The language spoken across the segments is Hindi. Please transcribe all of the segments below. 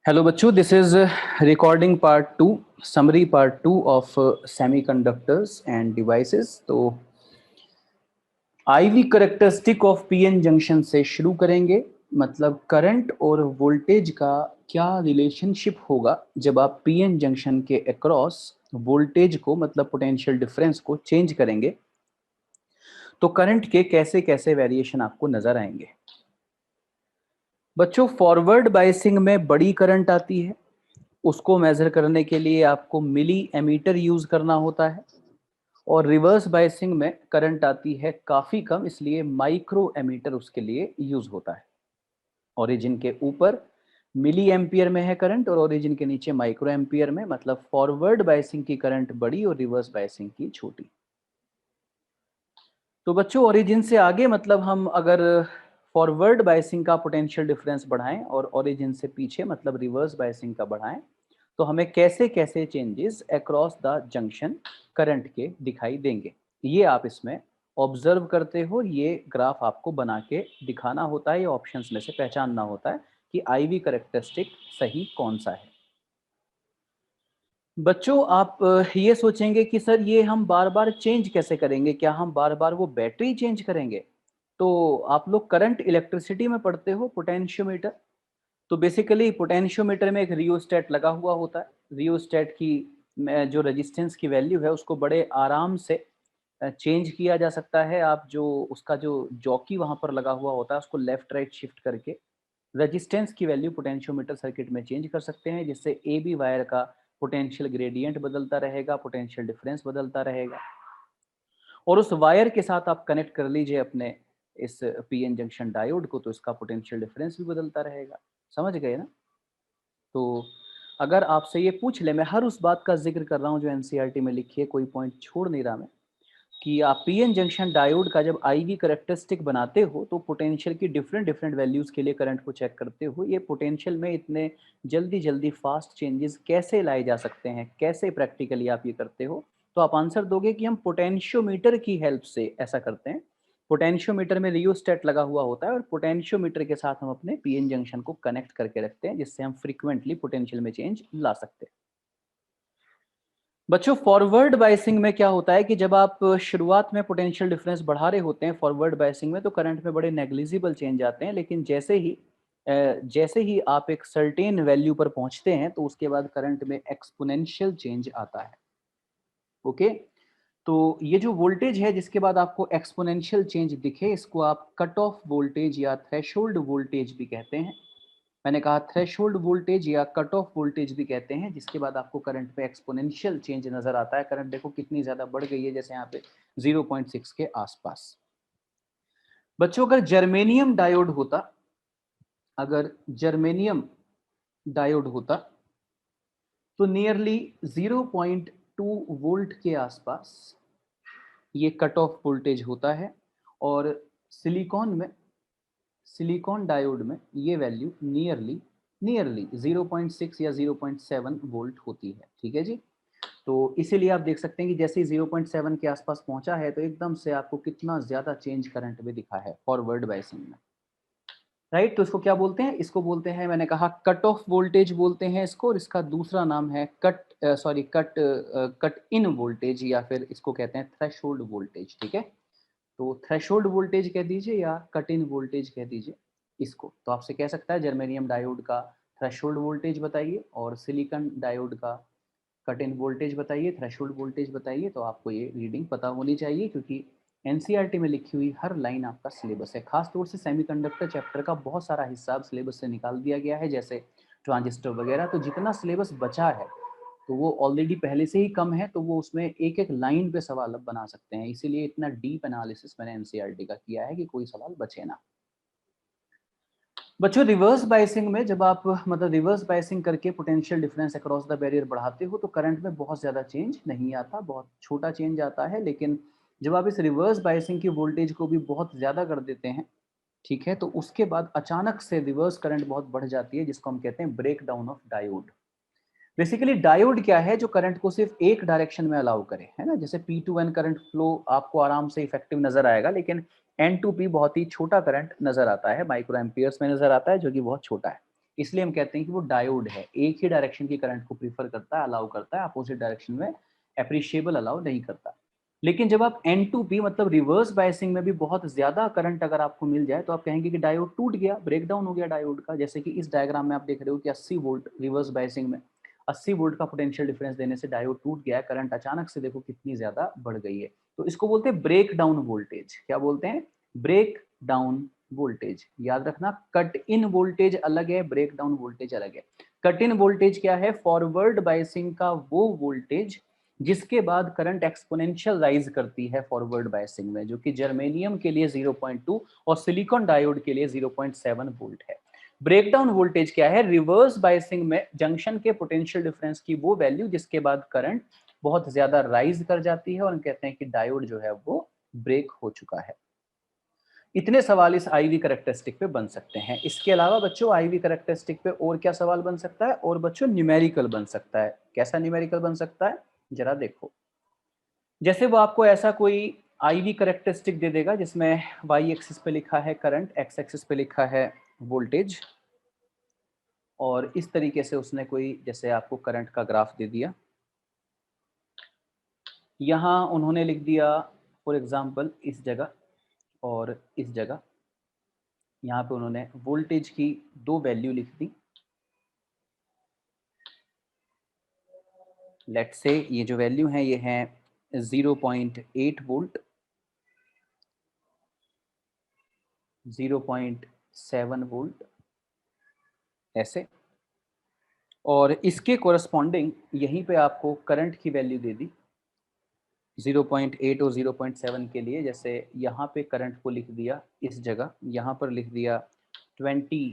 हेलो बच्चों, this is recording part two, summary part two of semiconductors and devices. तो IV characteristic of PN junction से शुरू करेंगे। मतलब करंट और वोल्टेज का क्या रिलेशनशिप होगा जब आप पीएन जंक्शन के अक्रॉस वोल्टेज को, मतलब पोटेंशियल डिफरेंस को चेंज करेंगे, तो करंट के कैसे कैसे वेरिएशन आपको नजर आएंगे। बच्चों, फॉरवर्ड बायसिंग में बड़ी करंट आती है, उसको मेजर करने के लिए आपको मिली एमीटर यूज करना होता है। और रिवर्स बायसिंग में करंट आती है काफी कम, इसलिए माइक्रो एमीटर उसके लिए यूज होता है। ओरिजिन के ऊपर मिली एम्पियर में है करंट और ओरिजिन के नीचे माइक्रो एम्पियर में, मतलब फॉरवर्ड बायसिंग की करंट बड़ी और रिवर्स बायसिंग की छोटी। तो बच्चों, ओरिजिन से आगे मतलब हम अगर फॉरवर्ड बायसिंग का पोटेंशियल डिफरेंस बढ़ाएं और ओरिजिन से पीछे मतलब रिवर्स बायसिंग का बढ़ाएं, तो हमें कैसे कैसे changes across the junction current के दिखाई देंगे, ये आप इसमें ऑब्जर्व करते हो। ये ग्राफ आपको बना के दिखाना होता है, ये ऑप्शंस में से पहचानना होता है कि आईवी करेक्टरिस्टिक सही कौन सा है। बच्चों, आप ये सोचेंगे कि सर ये हम बार बार चेंज कैसे करेंगे, क्या हम बार बार वो बैटरी चेंज करेंगे? तो आप लोग करंट इलेक्ट्रिसिटी में पढ़ते हो, पोटेंशियोमीटर। तो बेसिकली पोटेंशियोमीटर में एक रियोस्टेट लगा हुआ होता है। रियोस्टेट की जो रेजिस्टेंस की वैल्यू है उसको बड़े आराम से चेंज किया जा सकता है। आप जो उसका जो जॉकी वहां पर लगा हुआ होता है उसको लेफ्ट राइट शिफ्ट करके रेजिस्टेंस की वैल्यू पोटेंशियोमीटर सर्किट में चेंज कर सकते हैं, जिससे ए बी वायर का पोटेंशियल ग्रेडियंट बदलता रहेगा, पोटेंशियल डिफरेंस बदलता रहेगा। और उस वायर के साथ आप कनेक्ट कर लीजिए अपने इस पीएन जंक्शन डायोड को, तो इसका पोटेंशियल डिफरेंस भी बदलता रहेगा। समझ गए ना? तो अगर आपसे ये पूछ ले, मैं हर उस बात का जिक्र कर रहा हूँ जो एनसीईआरटी में लिखी है, कोई पॉइंट छोड़ नहीं रहा मैं, कि आप पीएन जंक्शन डायोड का जब आईवी करेक्टरिस्टिक बनाते हो तो पोटेंशियल की डिफरेंट डिफरेंट वैल्यूज के लिए करंट को चेक करते हो। ये पोटेंशियल में इतने जल्दी जल्दी फास्ट चेंजेस कैसे लाए जा सकते हैं, कैसे प्रैक्टिकली आप ये करते हो? तो आप आंसर दोगे कि हम पोटेंशियोमीटर की हेल्प से ऐसा करते हैं। पोटेंशियोमीटर में रियोस्टेट लगा हुआ होता है और पोटेंशियोमीटर के साथ हम अपने पीएन जंक्शन को कनेक्ट करके रखते हैं, जिससे हम फ्रीक्वेंटली पोटेंशियल में चेंज ला सकते हैं। बच्चों, फॉरवर्ड बायसिंग में क्या होता है कि जब आप शुरुआत में पोटेंशियल डिफरेंस बढ़ा रहे होते हैं फॉरवर्ड बायसिंग में, तो करंट में बड़े नेग्लिजिबल चेंज आते हैं। लेकिन जैसे ही आप एक सर्टेन वैल्यू पर पहुंचते हैं तो उसके बाद करंट में एक्सपोनेंशियल चेंज आता है। ओके, तो ये जो वोल्टेज है जिसके बाद आपको एक्सपोनेंशियल चेंज दिखे, इसको आप कट ऑफ वोल्टेज या थ्रेशोल्ड वोल्टेज भी कहते हैं। मैंने कहा थ्रेशोल्ड वोल्टेज या कट ऑफ वोल्टेज भी कहते हैं, जिसके बाद आपको करंट पे एक्सपोनेंशियल चेंज नजर आता है। करंट देखो कितनी ज्यादा बढ़ गई है, जैसे यहाँ पे 0.6 के आसपास। बच्चों, अगर जर्मेनियम डायोड होता, अगर जर्मेनियम डायोड होता तो नियरली 0.2 वोल्ट के आसपास ये कट ऑफ वोल्टेज होता है। और सिलिकॉन में, सिलिकॉन डायोड में ये वैल्यू नियरली नियरली 0.6 या 0.7 वोल्ट होती है। ठीक है जी। तो इसीलिए आप देख सकते हैं कि जैसे ही 0.7 के आसपास पहुंचा है तो एकदम से आपको कितना ज्यादा चेंज करंट में दिखा है फॉरवर्ड बायसिंग में। राइट, तो इसको क्या बोलते हैं? इसको बोलते हैं, मैंने कहा कट ऑफ वोल्टेज बोलते हैं इसको, और इसका दूसरा नाम है कट इन वोल्टेज, या फिर इसको कहते हैं थ्रेशोल्ड वोल्टेज। ठीक है, तो थ्रेशोल्ड वोल्टेज कह दीजिए या कट इन वोल्टेज कह दीजिए इसको। तो आपसे कह सकता है जर्मेनियम डायोड का थ्रेशोल्ड वोल्टेज बताइए और सिलिकॉन डायोड का कट इन वोल्टेज बताइए, थ्रेशोल्ड वोल्टेज बताइए। तो आपको ये रीडिंग पता होनी चाहिए, क्योंकि एनसीईआरटी में लिखी हुई हर लाइन आपका सिलेबस है। खासतौर से सेमीकंडक्टर चैप्टर का बहुत सारा हिस्सा अब सिलेबस से निकाल दिया गया है, जैसे ट्रांजिस्टर वगैरह। तो जितना सिलेबस बचा है तो वो ऑलरेडी पहले से ही कम है, तो वो उसमें एक एक लाइन पे सवाल अब बना सकते हैं। इसीलिए इतना डीप एनालिसिस मैंने एनसीईआरटी का किया है कि कोई सवाल बचे ना। बच्चों, रिवर्स बायसिंग में जब आप मतलब रिवर्स बायसिंग करके potential difference across the barrier बढ़ाते हो तो करंट में बहुत ज़्यादा चेंज नहीं आता, बहुत छोटा चेंज आता है। लेकिन जब आप इस रिवर्स बायसिंग की वोल्टेज को भी बहुत ज़्यादा कर देते हैं, ठीक है, तो उसके बाद अचानक से रिवर्स करंट बहुत बढ़ जाती है, जिसको हम कहते हैं break down of diode. Basically diode क्या है? जो करंट को सिर्फ एक डायरेक्शन में अलाउ करे, है ना। जैसे P to N current flow आपको आराम से इफेक्टिव नजर आएगा, लेकिन एन टू पी बहुत ही छोटा करंट नजर आता है, माइक्रो एम्पियर्स में नजर आता है, जो कि बहुत छोटा है। इसलिए हम कहते हैं कि वो डायोड है, एक ही डायरेक्शन की करंट को प्रीफर करता है, अलाउ करता है, अपोजिट डायरेक्शन में एप्रिशिएबल अलाउ नहीं करता। लेकिन जब आप N2P मतलब रिवर्स बायसिंग में भी बहुत ज्यादा करंट अगर आपको मिल जाए तो आप कहेंगे कि डायोड टूट गया, ब्रेकडाउन हो गया डायोड का। जैसे कि इस डायग्राम में आप देख रहे हो कि 80 वोल्ट रिवर्स बायसिंग में 80 वोल्ट का पोटेंशियल डिफरेंस देने से डायोड टूट गया, करंट अचानक से देखो कितनी ज्यादा बढ़ गई है। तो इसको बोलते हैं ब्रेक डाउन वोल्टेज। क्या बोलते हैं? Break down voltage. याद रखना, कट इन वोल्टेज अलग है, ब्रेक डाउन वोल्टेज अलग है। कट इन वोल्टेज क्या है? फॉरवर्ड बायसिंग का वो वोल्टेज जिसके बाद करंट एक्सपोनेंशियल राइज करती है फॉरवर्ड बायसिंग में, जो कि जर्मेनियम के लिए 0.2 और सिलिकॉन डायोड के लिए 0.7 वोल्ट है। ब्रेकडाउन वोल्टेज क्या है? रिवर्स बायसिंग में जंक्शन के पोटेंशियल डिफरेंस की वो वैल्यू जिसके बाद करंट बहुत ज्यादा राइज कर जाती है और हम कहते हैं कि डायोड जो है वो ब्रेक हो चुका है। इतने सवाल इस आईवी करैक्टरिस्टिक पे बन सकते हैं। इसके अलावा बच्चों आईवी करैक्टरिस्टिक पे और क्या सवाल बन सकता है? और बच्चों न्यूमेरिकल बन सकता है। कैसा न्यूमेरिकल बन सकता है? जरा देखो, जैसे वो आपको ऐसा कोई आईवी करैक्टरिस्टिक दे देगा जिसमें वाई एक्सिस पे लिखा है करंट, एक्स एक्सिस पे लिखा है वोल्टेज, और इस तरीके से उसने कोई जैसे आपको करंट का ग्राफ दे दिया। यहाँ उन्होंने लिख दिया फॉर एग्जांपल इस जगह और इस जगह, यहाँ पे उन्होंने वोल्टेज की दो वैल्यू लिख दी। लेट से ये जो वैल्यू है ये है 0.8 वोल्ट, 0.7 वोल्ट, ऐसे। और इसके कोरस्पॉन्डिंग यहीं पे आपको करंट की वैल्यू दे दी 0.8 और 0.7 के लिए। जैसे यहाँ पे करंट को लिख दिया इस जगह, यहाँ पर लिख दिया 20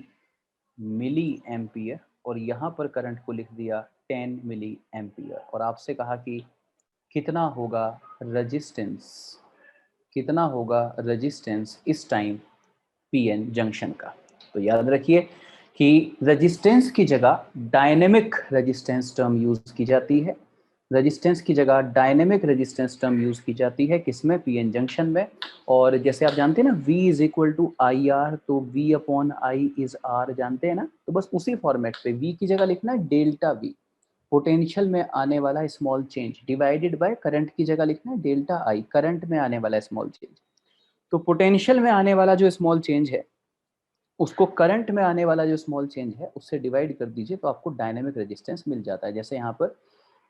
मिली एम्पियर और यहाँ पर करंट को लिख दिया 10 मिली एम्पियर। और आपसे कहा कि कितना होगा रेजिस्टेंस, कितना होगा रेजिस्टेंस इस टाइम पीएन जंक्शन का। तो याद रखिए कि रेजिस्टेंस की जगह डायनेमिक रेजिस्टेंस टर्म यूज की जाती है। रेजिस्टेंस की जगह डायनेमिक रेजिस्टेंस टर्म यूज की जाती है किसमें? पीएन जंक्शन में। और जैसे आप जानते हैं ना V is equal to I R, तो V upon I is R, जानते हैं ना? तो बस उसी फॉर्मेट पे V की जगह लिखना है डेल्टा V, पोटेंशियल में आने वाला small change, divided by current की जगह लिखना है डेल्टा I, करंट में आने वाला स्मॉल चेंज। तो पोटेंशियल में आने वाला जो स्मॉल चेंज है उसको करंट में आने वाला जो स्मॉल चेंज है उससे डिवाइड कर दीजिए तो आपको डायनेमिक रेजिस्टेंस मिल जाता है। जैसे यहाँ पर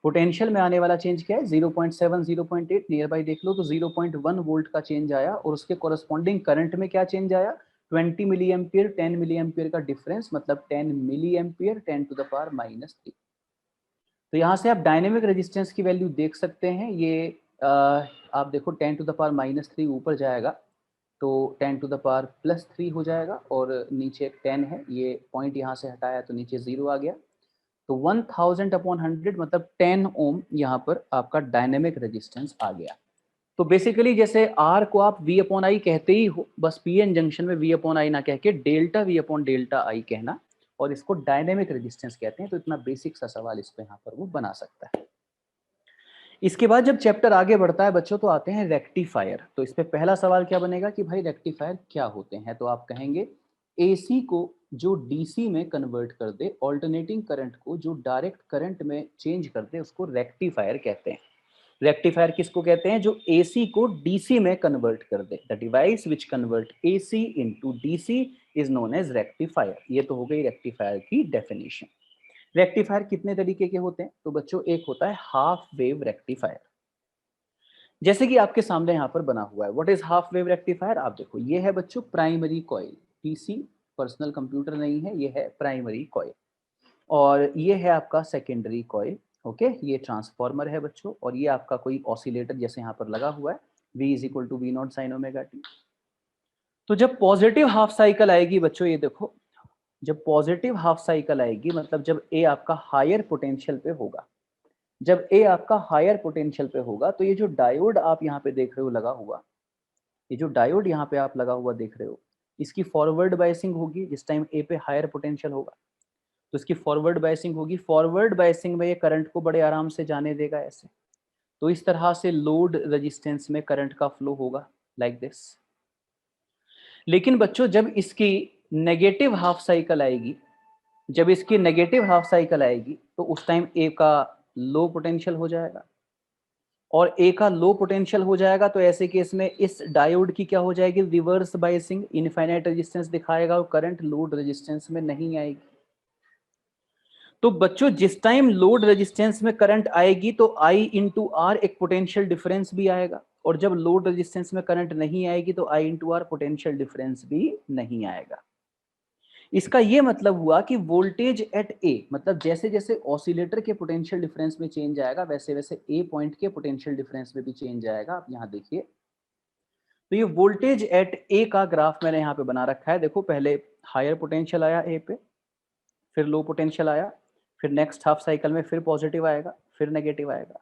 पोटेंशियल में आने वाला चेंज क्या है? 0.7, 0.8, नियर बाई देख लो तो 0.1 वोल्ट का चेंज आया, और उसके कोरस्पॉन्डिंग करंट में क्या चेंज आया? 20 मिली एम्पियर, 10 मिली एम्पियर का डिफरेंस, मतलब 10 milli ampere 10 to the power -3। तो यहाँ से आप डायनेमिक रेजिस्टेंस की वैल्यू देख सकते हैं। ये आप देखो 10 टू द पावर -3 ऊपर जाएगा तो 10 टू द पावर +3 हो जाएगा, और नीचे 10 है, ये पॉइंट यहाँ से हटाया तो नीचे 0 आ गया। तो 1000 अपॉन 100 मतलब 10 ओम यहाँ पर आपका डायनेमिक रेजिस्टेंस आ गया। तो बेसिकली जैसे R को आप V अपॉन आई कहते ही हो, बस पीएन जंक्शन में V अपॉन आई ना कह के डेल्टा V अपॉन डेल्टा आई कहना, और इसको डायनेमिक रेजिस्टेंस कहते हैं। तो इतना बेसिक सा सवाल इस पे यहाँ पर वो बना सकता है। इसके बाद जब चैप्टर आगे बढ़ता है बच्चों तो आते हैं रेक्टिफायर। तो इस पे पहला सवाल क्या बनेगा कि भाई रेक्टिफायर क्या होते हैं? तो आप कहेंगे एसी को जो डीसी में कन्वर्ट कर दे, ऑल्टरनेटिंग करंट को जो डायरेक्ट करंट में चेंज कर दे, उसको रेक्टिफायर कहते हैं। रेक्टिफायर किसको कहते हैं? जो एसी को डीसी में कन्वर्ट कर दे। The device which convert AC into DC is known as rectifier. ये तो हो गई रेक्टिफायर की डेफिनेशन। रेक्टिफायर कितने तरीके के होते हैं? तो बच्चों एक होता है हाफ वेव रेक्टिफायर, जैसे कि आपके सामने यहाँ पर बना हुआ है। What is half wave rectifier? आप देखो, ये है बच्चों primary coil, PC personal computer नहीं है, ये है प्राइमरी कॉइल, और ये है आपका सेकेंडरी कॉइल। ओके, ये ट्रांसफॉर्मर है बच्चों, और ये आपका कोई ऑसिलेटर जैसे यहाँ पर लगा हुआ है, V is equal to V0 sine omega T. तो जब पॉजिटिव हाफ साइकिल आएगी बच्चों, ये देखो, जब पॉजिटिव हाफ साइकिल आएगी मतलब जब ए आपका हायर पोटेंशियल पे होगा, जब ए आपका हायर पोटेंशियल पे होगा, तो ये जो डायोड आप यहाँ पे देख रहे हो लगा हुआ, ये जो डायोड यहाँ पे आप लगा हुआ देख रहे हो, इसकी फॉरवर्ड बायसिंग होगी जिस टाइम ए पे हायर पोटेंशियल होगा, तो इसकी फॉरवर्ड बायसिंग होगी। फॉरवर्ड बायसिंग में ये करंट को बड़े आराम से जाने देगा ऐसे। तो इस तरह से लोड रेजिस्टेंस में करंट का फ्लो होगा लाइक दिस। लेकिन बच्चों जब इसकी नेगेटिव हाफ साइकिल आएगी, जब इसकी नेगेटिव हाफ साइकिल आएगी तो उस टाइम ए का लो पोटेंशियल हो जाएगा, और ए का लो पोटेंशियल हो जाएगा तो ऐसे केस में इस डायोड की क्या हो जाएगी, रिवर्स बायसिंग, इनफाइनाइट रेजिस्टेंस दिखाएगा और करंट लोड रेजिस्टेंस में नहीं आएगी। तो बच्चों जिस टाइम लोड रेजिस्टेंस में करंट आएगी तो I इंटू आर एक पोटेंशियल डिफरेंस भी आएगा, और जब लोड रेजिस्टेंस में करंट नहीं आएगी तो I into R potential difference भी नहीं आएगा। इसका ये मतलब हुआ कि वोल्टेज एट ए, मतलब जैसे जैसे ऑसिलेटर के पोटेंशियल डिफरेंस में चेंज आएगा वैसे वैसे ए पॉइंट के पोटेंशियल डिफरेंस में भी चेंज आएगा। आप यहाँ देखिए, तो ये वोल्टेज एट ए का ग्राफ मैंने यहाँ पे बना रखा है। देखो पहले हायर पोटेंशियल आया ए पे, फिर लो पोटेंशियल आया, फिर नेक्स्ट हाफ साइकिल में फिर पॉजिटिव आएगा, फिर नेगेटिव आएगा।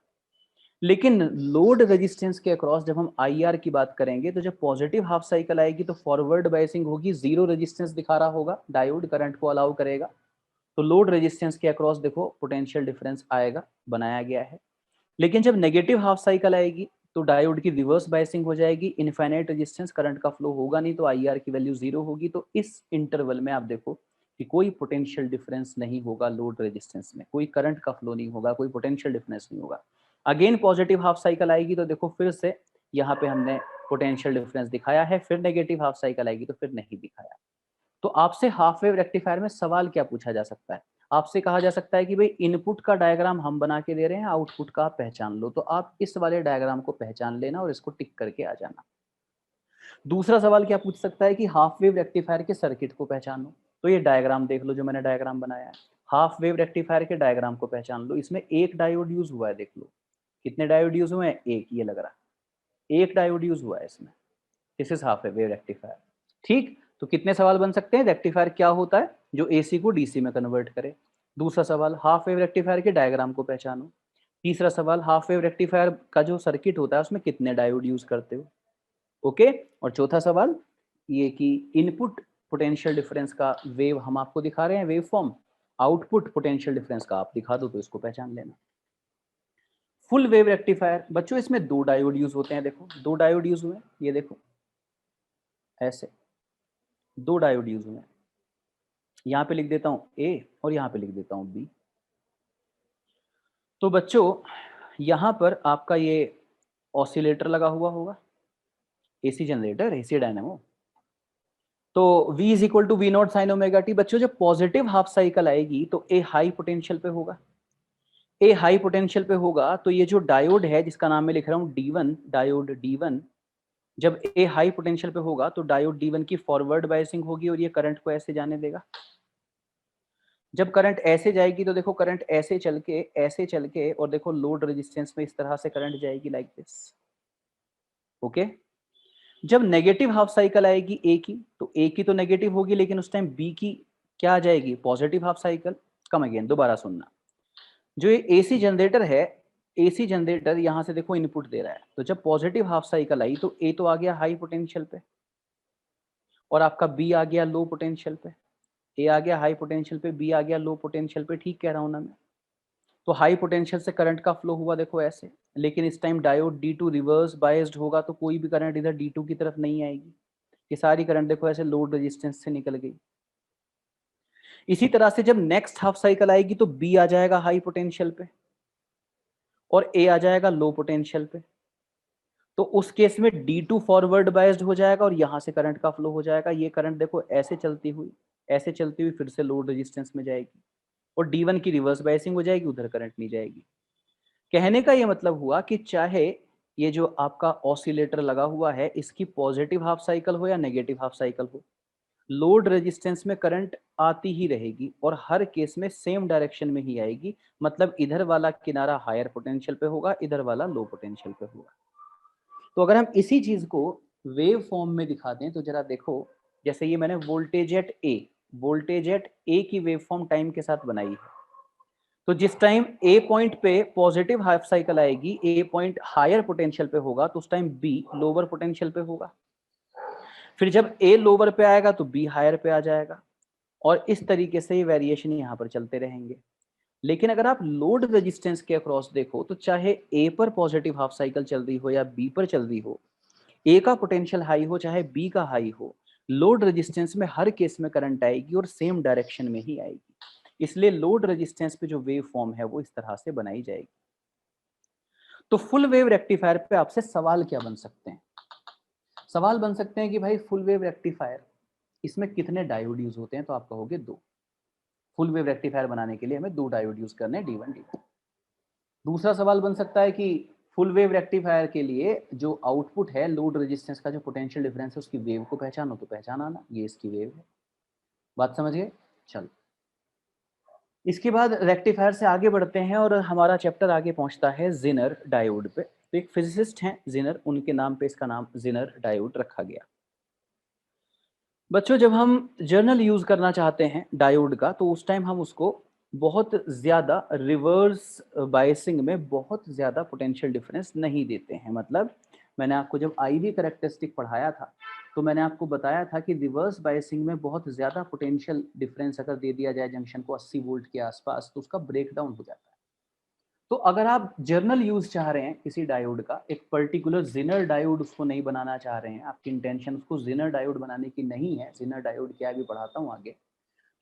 लेकिन लोड रेजिस्टेंस के अक्रॉस जब हम IR की बात करेंगे तो जब पॉजिटिव हाफ साइकिल आएगी तो फॉरवर्ड बायसिंग होगी, जीरो रेजिस्टेंस दिखा रहा होगा, डायोड करंट को अलाउ करेगा, तो लोड रेजिस्टेंस के अक्रॉस देखो पोटेंशियल डिफरेंस आएगा, बनाया गया है। लेकिन जब नेगेटिव हाफ साइकिल आएगी तो डायोड की रिवर्स बायसिंग हो जाएगी, इनफाइनाइट रेजिस्टेंस, करंट का फ्लो होगा नहीं तो IR की वैल्यू जीरो होगी। तो इस इंटरवल में आप देखो कि कोई पोटेंशियल डिफरेंस नहीं होगा लोड रेजिस्टेंस में, कोई करंट का फ्लो नहीं होगा, कोई पोटेंशियल डिफरेंस नहीं होगा। अगेन पॉजिटिव हाफ साइकिल आएगी तो देखो फिर से यहाँ पे हमने पोटेंशियल डिफरेंस दिखाया है, फिर नेगेटिव हाफ साइकिल आएगी तो फिर नहीं दिखाया। तो आपसे हाफ वेव रेक्टिफायर में सवाल क्या पूछा जा सकता है, आपसे कहा जा सकता है कि भाई इनपुट का डायग्राम हम बना के दे रहे हैं, आउटपुट का आप पहचान लो, तो आप इस वाले डायग्राम को पहचान लेना और इसको टिक करके आ जाना। दूसरा सवाल क्या पूछ सकता है कि हाफ वेव रेक्टिफायर के सर्किट को पहचानो, तो ये डायग्राम देख लो जो मैंने डायग्राम बनाया है, हाफ वेव रेक्टिफायर के डायग्राम को पहचान लो। इसमें एक डायोड यूज हुआ है, देख लो कितने डायोड यूज हुए हैं, एक, ये लग रहा है एक डायोड यूज हुआ है इसमें। This is half wave rectifier. ठीक, तो कितने सवाल बन सकते हैं, रेक्टिफायर क्या होता है जो AC को DC में कन्वर्ट करे। दूसरा सवाल, हाफ वेव रेक्टिफायर के डायग्राम को पहचानो। तीसरा सवाल, हाफ वेव रेक्टिफायर का जो सर्किट होता है उसमें कितने डायोड यूज करते हो। ओके, और चौथा सवाल ये कि इनपुट पोटेंशियल डिफरेंस का वेव हम आपको दिखा रहे हैं, wave form, output potential difference का आप दिखा दो तो इसको पहचान लेना। फुल वेव रेक्टिफायर बच्चों, इसमें दो डायोड यूज होते हैं, देखो दो डायोड यूज हुए हैं, ये देखो ऐसे दो डायोड यूज हुए हैं, यहाँ पे लिख देता हूँ A और यहाँ पे लिख देता हूँ B। तो बच्चों यहाँ पर आपका ये ऑसिलेटर लगा हुआ होगा, AC जनरेटर, AC डायनेमो। तो V is equal to V0 sine omega T. बच्चों जब पॉजिटिव हाफ साइकिल आएगी तो A हाई पोटेंशियल पे होगा, A हाई पोटेंशियल पे होगा तो ये जो डायोड है जिसका नाम मैं लिख रहा हूँ D1, डायोड D1, जब A हाई पोटेंशियल पे होगा तो डायोड D1 की फॉरवर्ड बायसिंग होगी और ये करंट को ऐसे जाने देगा। जब करंट ऐसे जाएगी तो देखो करंट ऐसे चल के और देखो लोड रेजिस्टेंस में इस तरह से करंट जाएगी लाइक दिस। ओके, जब नेगेटिव हाफ साइकिल आएगी ए की तो ए की तो नेगेटिव होगी, लेकिन उस टाइम बी की क्या आ जाएगी, positive half cycle. Come again, दोबारा सुनना, जो ये AC जनरेटर है, AC जनरेटर यहाँ से देखो इनपुट दे रहा है, तो जब पॉजिटिव हाफ साइकिल आई तो ए तो आ गया हाई पोटेंशियल पे और आपका बी आ गया लो पोटेंशियल पे। ए आ गया हाई पोटेंशियल पे, बी आ गया लो पोटेंशियल पे, ठीक कह रहा हूं ना मैं। तो हाई पोटेंशियल से करंट का फ्लो हुआ देखो ऐसे, लेकिन इस time diode D2 reverse biased होगा तो कोई भी करंट इधर D2 की तरफ नहीं आएगी, ये सारी करंट देखो ऐसे लोड रेजिस्टेंस से निकल गई। इसी तरह से जब नेक्स्ट हाफ साइकिल आएगी तो B आ जाएगा हाई पोटेंशियल पे और A आ जाएगा लो पोटेंशियल पे, तो उस केस में D2 फॉरवर्ड बायस्ड हो जाएगा और यहां से करंट का फ्लो हो जाएगा। ये करंट देखो ऐसे चलती हुई फिर से लोड रेजिस्टेंस में जाएगी और D1 की रिवर्स बायसिंग हो जाएगी, उधर करंट नहीं जाएगी। कहने का ये मतलब हुआ कि चाहे ये जो आपका ऑसिलेटर लगा हुआ है इसकी पॉजिटिव हाफ साइकिल हो या नेगेटिव हाफ साइकिल हो, लोड रेजिस्टेंस में करंट आती ही रहेगी और हर केस में सेम डायरेक्शन में ही आएगी, मतलब इधर वाला किनारा हायर पोटेंशियल पे होगा, इधर वाला लो पोटेंशियल पे होगा। तो अगर हम इसी चीज को वेव फॉर्म में दिखा दें तो जरा देखो, जैसे ये मैंने वोल्टेज एट ए की वेव फॉर्म टाइम के साथ बनाई है। तो जिस टाइम ए पॉइंट पे पॉजिटिव हाफ साइकिल आएगी, ए पॉइंट हायर पोटेंशियल पे होगा तो उस टाइम बी लोअर पोटेंशियल पे होगा। फिर जब ए लोअर पे आएगा तो बी हायर पे आ जाएगा और इस तरीके से ये वेरिएशन यहाँ पर चलते रहेंगे। लेकिन अगर आप लोड रेजिस्टेंस के अक्रॉस देखो तो चाहे ए पर पॉजिटिव हाफ साइकिल चल रही हो या बी पर चल रही हो, ए का पोटेंशियल हाई हो चाहे बी का हाई हो, लोड रेजिस्टेंस में हर केस में करंट आएगी और सेम डायरेक्शन में ही आएगी। इसलिए लोड रेजिस्टेंस पे जो वेव फॉर्म है वो इस तरह से बनाई जाएगी। तो फुल वेव रेक्टिफायर पे आपसे सवाल क्या बन सकते हैं? सवाल बन सकते हैं कि भाई फुल वेव रेक्टिफायर, इसमें कितने डायोड यूज होते हैं? तो आप कहोगे 2। फुल वेव रेक्टिफायर बनाने के लिए हमें 2 डायोड यूज करने हैं, D1 D2। दूसरा सवाल बन सकता है कि फुल वेव रेक्टिफायर के लिए जो आउटपुट है, लोड रेजिस्टेंस का जो पोटेंशियल डिफरेंस है, उसकी वेव को पहचानो। तो पहचाना ना, ये इसकी वेव है। बात समझ गए? चलो, इसके बाद रेक्टिफायर से आगे बढ़ते हैं और हमारा चैप्टर आगे पहुंचता है जेनर डायोड पे। तो एक फिजिसिस्ट हैं जेनर, उनके नाम पे इसका नाम जेनर डायोड रखा गया। बच्चों, जब हम जर्नल यूज करना चाहते हैं डायोड का, तो उस टाइम हम उसको बहुत ज्यादा रिवर्स बायसिंग में बहुत ज्यादा पोटेंशियल डिफरेंस नहीं देते हैं। मतलब मैंने आपको जब आईवी कैरेक्टरिस्टिक पढ़ाया था, तो मैंने आपको बताया था कि रिवर्स बायसिंग में बहुत ज्यादा पोटेंशियल डिफरेंस अगर दे दिया जाए जंक्शन को 80 वोल्ट के आसपास, तो उसका ब्रेक डाउन हो जाता है। तो अगर आप जर्नल यूज चाह रहे हैं किसी डायोड का, एक पर्टिकुलर जिनर डायोड उसको नहीं बनाना चाह रहे हैं, आपकी इंटेंशन उसको जिनर डायोड बनाने की नहीं है, जिनर डायोड क्या भी पढ़ाता हूं आगे,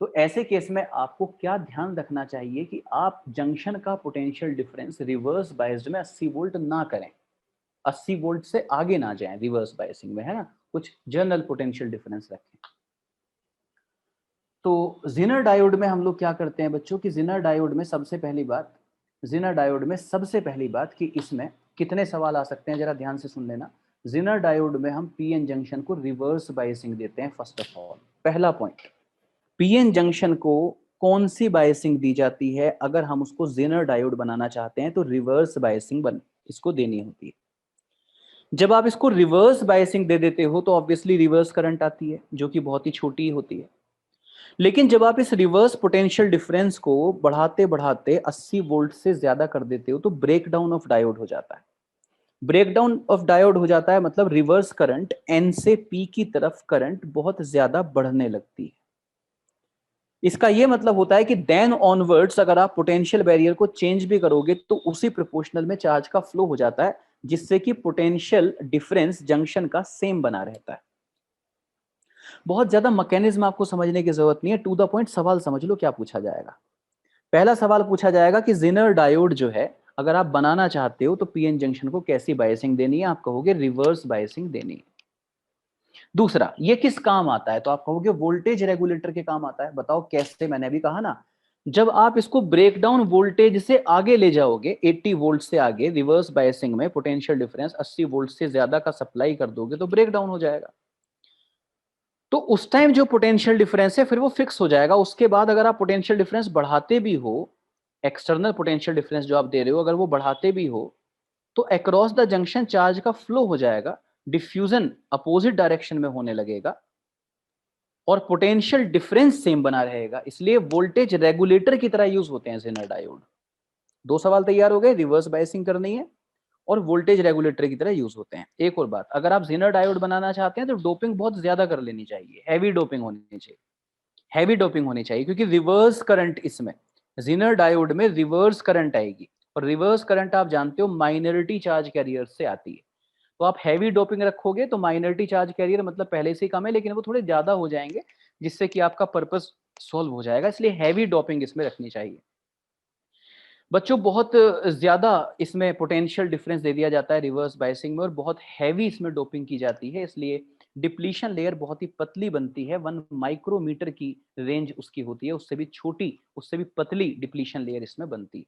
तो ऐसे केस में आपको क्या ध्यान रखना चाहिए कि आप जंक्शन का पोटेंशियल डिफरेंस रिवर्स बायस्ड में 80 वोल्ट ना करें, 80 वोल्ट से आगे ना जाएं रिवर्स बायसिंग में, है ना, कुछ जर्नल पोटेंशियल डिफरेंस रखें। तो जिनर डायोड में हम लोग क्या करते हैं बच्चों, कि जिनर डायोड में सबसे पहली बात, जिनर डायोड में सबसे पहली बात कि इसमें कितने सवाल आ सकते हैं, जरा ध्यान से सुन लेना। जिनर डायोड में हम पीएन जंक्शन को रिवर्स बायसिंग देते हैं। फर्स्ट ऑफ ऑल, पहला पॉइंट, पीएन जंक्शन को कौन सी बायसिंग दी जाती है? अगर हम उसको जिनर डायोड बनाना चाहते हैं तो रिवर्स बायसिंग इसको देनी होती है। जब आप इसको रिवर्स बायसिंग दे देते हो तो ऑब्वियसली रिवर्स करंट आती है, जो कि बहुत ही छोटी होती है। लेकिन जब आप इस रिवर्स पोटेंशियल डिफरेंस को बढ़ाते बढ़ाते 80 वोल्ट से ज्यादा कर देते हो, तो ब्रेक डाउन ऑफ डायोड हो जाता है। ब्रेक डाउन ऑफ डायोड हो जाता है मतलब रिवर्स करंट एन से पी की तरफ करंट बहुत ज्यादा बढ़ने लगती है। इसका यह मतलब होता है कि देन ऑनवर्ड्स अगर आप पोटेंशियल बैरियर को चेंज भी करोगे तो उसी प्रोपोर्शनल में चार्ज का फ्लो हो जाता है, जिससे कि पोटेंशियल डिफरेंस जंक्शन का सेम बना रहता है। बहुत ज्यादा मैकेनिज्म आपको समझने की जरूरत नहीं है, टू द पॉइंट सवाल समझ लो क्या पूछा जाएगा। पहला सवाल पूछा जाएगा कि जिनर डायोड जो है, अगर आप बनाना चाहते हो तो पीएन जंक्शन को कैसी बायसिंग देनी है? आप कहोगे रिवर्स बायसिंग देनी है। दूसरा, ये किस काम आता है? तो आप कहोगे वोल्टेज रेगुलेटर के काम आता है। बताओ कैसे? मैंने अभी कहा ना, जब आप इसको ब्रेक डाउन वोल्टेज से आगे ले जाओगे, 80 वोल्ट से आगे रिवर्स बायसिंग में पोटेंशियल डिफरेंस 80 वोल्ट से ज्यादा का सप्लाई कर दोगे तो ब्रेक डाउन हो जाएगा। तो उस टाइम जो पोटेंशियल डिफरेंस है फिर वो फिक्स हो जाएगा। उसके बाद अगर आप पोटेंशियल डिफरेंस बढ़ाते भी हो, एक्सटर्नल पोटेंशियल डिफरेंस जो आप दे रहे हो अगर वो बढ़ाते भी हो, तो अक्रॉस द जंक्शन चार्ज का फ्लो हो जाएगा, डिफ्यूजन अपोजिट डायरेक्शन में होने लगेगा और पोटेंशियल डिफरेंस सेम बना रहेगा। इसलिए वोल्टेज रेगुलेटर की तरह यूज होते हैं जेनर डायोड। 2 सवाल तैयार हो गए, रिवर्स बायसिंग करनी है और वोल्टेज रेगुलेटर की तरह यूज होते हैं। एक और बात, अगर आप जेनर डायोड बनाना चाहते हैं तो डोपिंग बहुत ज्यादा कर लेनी चाहिए, हैवी डोपिंग होनी चाहिए, हैवी डोपिंग होनी चाहिए, क्योंकि रिवर्स करंट इसमें जिनर डायोड में रिवर्स करंट आएगी और रिवर्स करंट आप जानते हो माइनॉरिटी चार्ज कैरियर से आती है। तो आप हैवी डोपिंग रखोगे तो माइनॉरिटी चार्ज कैरियर मतलब पहले से ही कम है, लेकिन वो थोड़े ज्यादा हो जाएंगे, जिससे कि आपका पर्पस सॉल्व हो जाएगा। इसलिए हैवी डोपिंग इसमें रखनी चाहिए। बच्चों, बहुत ज्यादा इसमें पोटेंशियल डिफरेंस दे दिया जाता है रिवर्स बायसिंग में और बहुत हैवी इसमें डोपिंग की जाती है, इसलिए डिप्लीशन लेयर बहुत ही पतली बनती है। 1 माइक्रोमीटर की रेंज उसकी होती है, उससे भी छोटी, उससे भी पतली डिप्लीशन लेयर इसमें बनती है।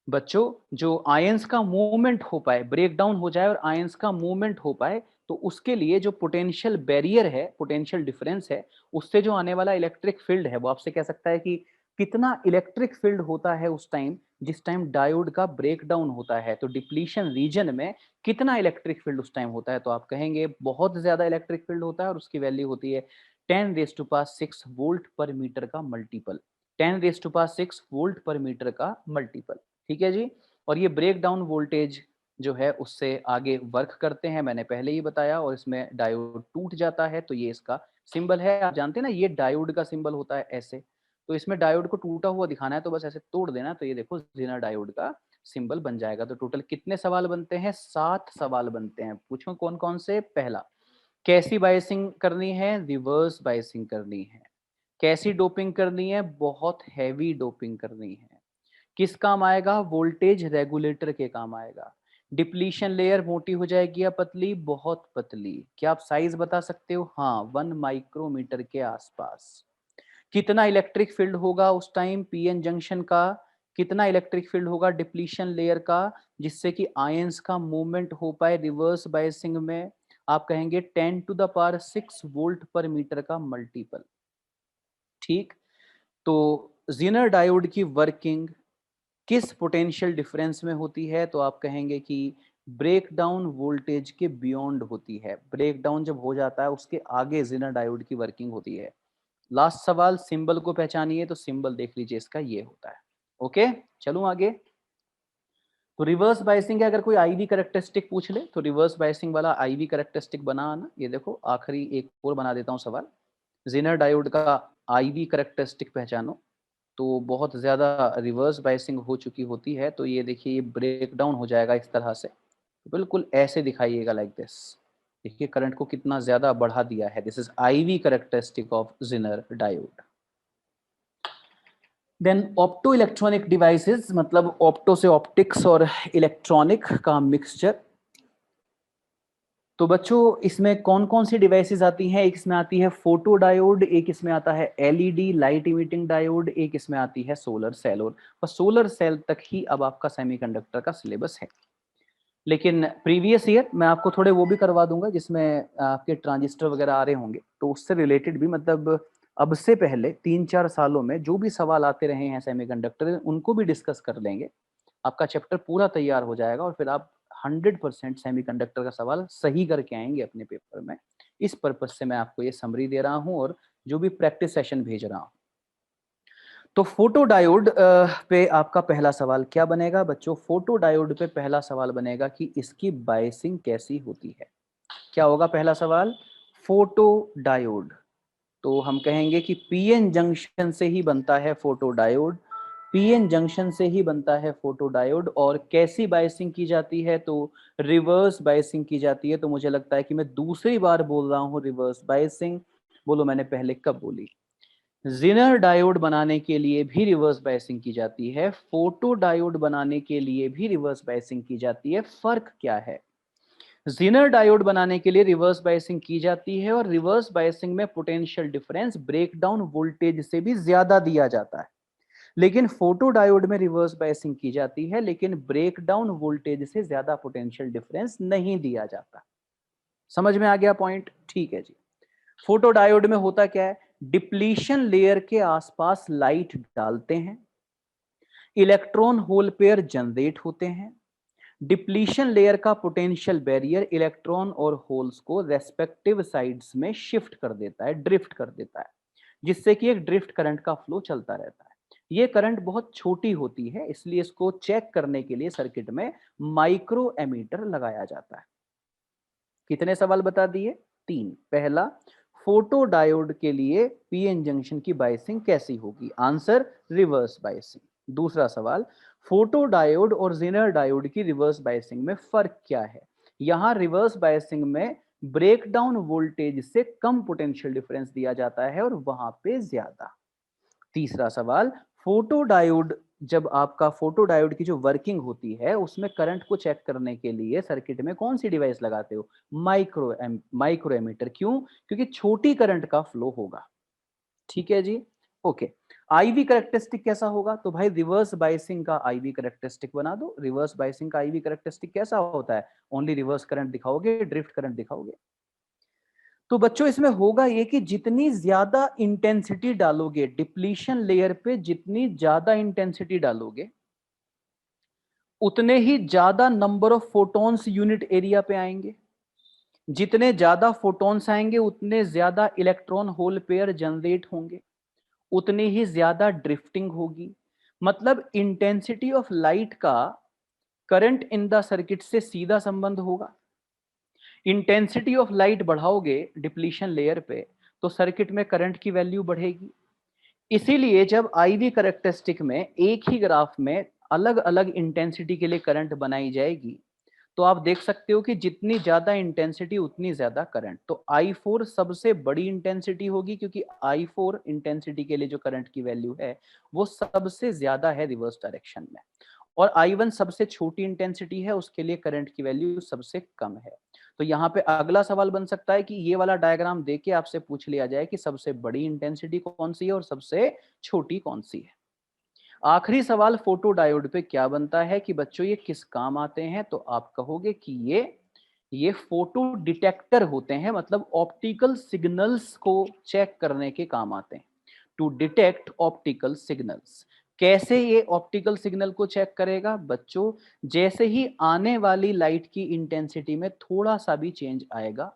बच्चों, जो आयंस का मूवमेंट हो पाए, ब्रेक डाउन हो जाए और आयंस का मूवमेंट हो पाए, तो उसके लिए जो पोटेंशियल बैरियर है, पोटेंशियल डिफरेंस है, उससे जो आने वाला इलेक्ट्रिक फील्ड है, वो आपसे कह सकता है कि कितना इलेक्ट्रिक फील्ड होता है उस टाइम जिस टाइम डायोड का ब्रेक डाउन होता है। तो डिप्लीशन रीजन में कितना इलेक्ट्रिक फील्ड उस टाइम होता है? तो आप कहेंगे बहुत ज्यादा इलेक्ट्रिक फील्ड होता है और उसकी वैल्यू होती है 10⁻6 वोल्ट पर मीटर का मल्टीपल, 10⁻6 वोल्ट पर मीटर का मल्टीपल। ठीक है जी। और ये ब्रेक डाउन वोल्टेज जो है उससे आगे वर्क करते हैं, मैंने पहले ही बताया, और इसमें डायोड टूट जाता है तो ये इसका सिंबल है। आप जानते हैं ना, ये डायोड का सिंबल होता है ऐसे। तो इसमें डायोड को टूटा हुआ दिखाना है तो बस ऐसे तोड़ देना, तो ये देखो जेनर डायोड का सिंबल बन जाएगा। तो टोटल कितने सवाल बनते हैं? 7 सवाल बनते हैं। पूछो कौन कौन से? पहला, कैसी बायसिंग करनी है? रिवर्स बायसिंग करनी है। कैसी डोपिंग करनी है? बहुत हैवी डोपिंग करनी है। किस काम आएगा? वोल्टेज रेगुलेटर के काम आएगा। डिप्लीशन लेयर मोटी हो जाएगी या पतली? बहुत पतली। क्या आप साइज बता सकते हो? हाँ, 1 माइक्रोमीटर के आसपास। कितना इलेक्ट्रिक फील्ड होगा उस टाइम पीएन जंक्शन का? कितना इलेक्ट्रिक फील्ड होगा डिप्लीशन लेयर का, जिससे कि आयंस का मूवमेंट हो पाए रिवर्स बायसिंग में? आप कहेंगे 10 टू द पावर 6 वोल्ट पर मीटर का मल्टीपल। ठीक, तो जीनर डायोड की वर्किंग किस पोटेंशियल डिफरेंस में होती है? तो आप कहेंगे कि ब्रेक डाउन वोल्टेज के बियॉन्ड होती है। ब्रेक डाउन जब हो जाता है उसके आगे जीनर डायोड की वर्किंग होती है। लास्ट सवाल, सिंबल को पहचानिए। तो सिंबल देख लीजिए इसका, ये होता है। ओके, चलूं आगे। तो रिवर्स बायसिंग का अगर कोई आईवी कैरेक्टरिस्टिक पूछ ले तो रिवर्स बायसिंग वाला आईवी कैरेक्टरिस्टिक बनाना। ये देखो, आखिरी एक और बना देता हूं सवाल। जेनर डायोड का आईवी कैरेक्टरिस्टिक पहचानो। तो बहुत ज्यादा रिवर्स बायसिंग हो चुकी होती है, तो ये देखिए ये ब्रेक डाउन हो जाएगा इस तरह से। बिल्कुल ऐसे दिखाइएगा, लाइक दिस। देखिए करंट को कितना ज्यादा बढ़ा दिया है। This is IV characteristic of Zener diode. Then opto electronic devices, मतलब ऑप्टो से ऑप्टिक्स और इलेक्ट्रॉनिक का मिक्सचर। तो बच्चों इसमें कौन कौन सी डिवाइसेस आती हैं? एक इसमें आती है फोटो डायोड, एक इसमें आता है एलईडी लाइट इमिटिंग डायोड, एक इसमें आती है सोलर सेल। और बस सोलर सेल तक ही अब आपका सेमीकंडक्टर का सिलेबस है। लेकिन प्रीवियस ईयर मैं आपको थोड़े वो भी करवा दूंगा जिसमें आपके ट्रांजिस्टर वगैरह आ रहे होंगे, तो उससे रिलेटेड भी, मतलब अब से पहले 3-4 सालों में जो भी सवाल आते रहे हैं सेमीकंडक्टर, उनको भी डिस्कस कर लेंगे। आपका चैप्टर पूरा तैयार हो जाएगा और फिर आप 100% सेमीकंडक्टर का सवाल सही करके आएंगे अपने पेपर में। इस पर्पज से मैं आपको ये समरी दे रहा हूँ और जो भी प्रैक्टिस सेशन भेज रहा हूँ। तो फोटो डायोड पे आपका पहला सवाल क्या बनेगा बच्चों? फोटो डायोड पे पहला सवाल बनेगा कि इसकी बायसिंग कैसी होती है। क्या होगा पहला सवाल? Photo diode. तो हम कहेंगे कि पीएन जंक्शन से ही बनता है फोटो डायोड। पीएन जंक्शन से ही बनता है फोटो डायोड। और कैसी बायसिंग की जाती है? तो रिवर्स बायसिंग की जाती है। तो मुझे लगता है कि मैं दूसरी बार बोल रहा हूं रिवर्स बायसिंग। बोलो मैंने पहले कब बोली? जिनर डायोड बनाने के लिए भी रिवर्स बायसिंग की जाती है, फोटो डायोड बनाने के लिए भी रिवर्स बायसिंग की जाती है। फर्क क्या है? जिनर डायोड बनाने के लिए रिवर्स बायसिंग की जाती है और रिवर्स बायसिंग में पोटेंशियल डिफरेंस ब्रेकडाउन वोल्टेज से भी ज्यादा दिया जाता है। लेकिन फोटो डायोड में रिवर्स बायसिंग की जाती है लेकिन ब्रेकडाउन वोल्टेज से ज्यादा पोटेंशियल डिफरेंस नहीं दिया जाता। समझ में आ गया पॉइंट? ठीक है जी। फोटो डायोड में होता क्या है? डिप्लीशन लेयर के आसपास लाइट डालते हैं, इलेक्ट्रॉन होल पेयर जनरेट होते हैं। डिप्लीशन लेयर का पोटेंशियल बैरियर इलेक्ट्रॉन और होल्स को रेस्पेक्टिव साइड्स में शिफ्ट कर देता है, ड्रिफ्ट कर देता है, जिससे कि एक ड्रिफ्ट करंट का फ्लो चलता रहता है। ये करंट बहुत छोटी होती है, इसलिए इसको चेक करने के लिए सर्किट में माइक्रो एमीटर लगाया जाता है। कितने सवाल बता दिए? 3। पहला, फोटो डायोड के लिए पीएन जंक्शन की बायसिंग कैसी होगी? Answer, reverse biasing. दूसरा सवाल, फोटो डायोड और जेनर डायोड की रिवर्स बायसिंग में फर्क क्या है? यहां रिवर्स बायसिंग में ब्रेकडाउन वोल्टेज से कम पोटेंशियल डिफरेंस दिया जाता है और वहां पे ज्यादा। तीसरा सवाल, फोटो डायोड, जब आपका फोटो डायोड की जो वर्किंग होती है उसमें करंट को चेक करने के लिए सर्किट में कौन सी डिवाइस लगाते हो? Micro ammeter. क्यों? क्योंकि छोटी करंट का फ्लो होगा। ठीक है जी, ओके। आईवी कैरेक्टरिस्टिक कैसा होगा? तो भाई रिवर्स बायसिंग का आईवी कैरेक्टरिस्टिक बना दो। रिवर्स बायसिंग का आईवी कैरेक्टरिस्टिक कैसा होता है? ओनली रिवर्स करंट दिखाओगे, ड्रिफ्ट करंट दिखाओगे। तो बच्चों इसमें होगा ये कि जितनी ज्यादा इंटेंसिटी डालोगे डिप्लीशन लेयर पे, जितनी ज्यादा इंटेंसिटी डालोगे उतने ही ज्यादा number of photons unit area पे आएंगे। जितने ज्यादा फोटॉन्स आएंगे उतने ज्यादा इलेक्ट्रॉन होल पेयर जनरेट होंगे, उतनी ही ज्यादा ड्रिफ्टिंग होगी। मतलब इंटेंसिटी ऑफ लाइट का करंट इन द सर्किट से सीधा संबंध होगा। इंटेंसिटी ऑफ लाइट बढ़ाओगे डिप्लीशन लेयर पे तो सर्किट में करंट की वैल्यू बढ़ेगी। इसीलिए जब आईवी कैरेक्टरिस्टिक में एक ही ग्राफ में अलग अलग इंटेंसिटी के लिए करंट बनाई जाएगी तो आप देख सकते हो कि जितनी ज्यादा इंटेंसिटी उतनी ज्यादा करंट। तो I4 सबसे बड़ी इंटेंसिटी होगी, क्योंकि I4 इंटेंसिटी के लिए जो करंट की वैल्यू है वो सबसे ज्यादा है रिवर्स डायरेक्शन में, और I1 सबसे छोटी इंटेंसिटी है, उसके लिए करंट की वैल्यू सबसे कम है। तो यहाँ पे अगला सवाल बन सकता है कि ये वाला डायग्राम देके आपसे पूछ लिया जाए कि सबसे बड़ी इंटेंसिटी कौन सी है और सबसे छोटी कौन सी है। आखिरी सवाल फोटो डायोड पे क्या बनता है कि बच्चों ये किस काम आते हैं, तो आप कहोगे कि ये फोटो डिटेक्टर होते हैं, मतलब ऑप्टिकल सिग्नल्स को चेक करने के काम आते हैं। To detect optical signals. कैसे ये ऑप्टिकल सिग्नल को चेक करेगा बच्चों? जैसे ही आने वाली लाइट की इंटेंसिटी में थोड़ा सा भी चेंज आएगा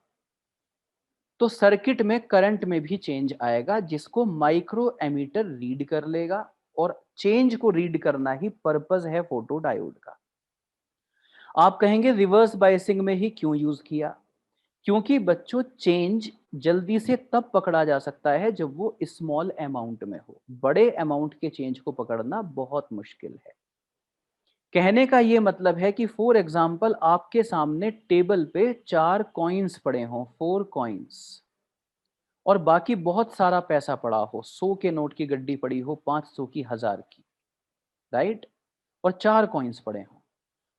तो सर्किट में करंट में भी चेंज आएगा, जिसको माइक्रो एमीटर रीड कर लेगा, और चेंज को रीड करना ही पर्पस है फोटो डायोड का। आप कहेंगे रिवर्स बायसिंग में ही क्यों यूज किया? क्योंकि बच्चों चेंज जल्दी से तब पकड़ा जा सकता है जब वो स्मॉल अमाउंट में हो, बड़े अमाउंट के चेंज को पकड़ना बहुत मुश्किल है। कहने का ये मतलब है कि फॉर एग्जाम्पल आपके सामने टेबल पे 4 कॉइन्स पड़े हों, 4 कॉइन्स, और बाकी बहुत सारा पैसा पड़ा हो, 100 के नोट की गड्डी पड़ी हो, 500 की, 1000 की, राइट, और 4 कॉइन्स पड़े हों,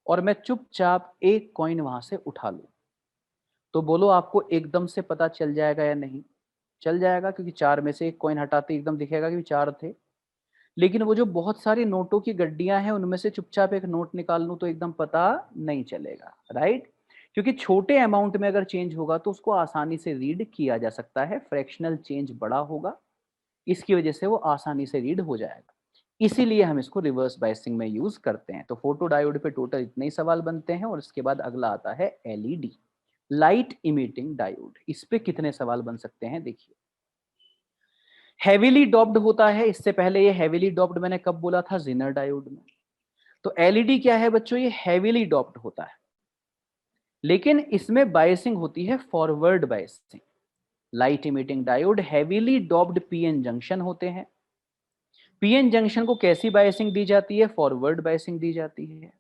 और मैं चुपचाप एक कॉइन वहां से उठा लूं, तो बोलो आपको एकदम से पता चल जाएगा या नहीं? चल जाएगा, क्योंकि 4 में से एक कॉइन हटाते एकदम दिखेगा कि 4 थे। लेकिन वो जो बहुत सारी नोटों की गड्डियां हैं उनमें से चुपचाप एक नोट निकाल लूं तो एकदम पता नहीं चलेगा, राइट? क्योंकि छोटे अमाउंट में अगर चेंज होगा तो उसको आसानी से रीड किया जा सकता है, फ्रैक्शनल चेंज बड़ा होगा, इसकी वजह से वो आसानी से रीड हो जाएगा। इसीलिए हम इसको रिवर्स बायसिंग में यूज करते हैं। तो फोटो डायोड पे टोटल इतने ही सवाल बनते हैं, और इसके बाद अगला आता है एलईडी, लाइट इमिटिंग डायोड। इस पे कितने सवाल बन सकते हैं देखिए। हेवीली डॉप्ड होता है, इससे पहले ये हेवीली डॉप्ड मैंने कब बोला था? जिनर डायोड में। तो एलईडी क्या है बच्चों? ये हेवीली डॉप्ड होता है, लेकिन इसमें बायसिंग होती है forward biasing. Light emitting diode heavily doped PN junction होते हैं। पीएन जंक्शन को कैसी बायसिंग दी जाती है? फॉरवर्ड बायसिंग दी जाती है।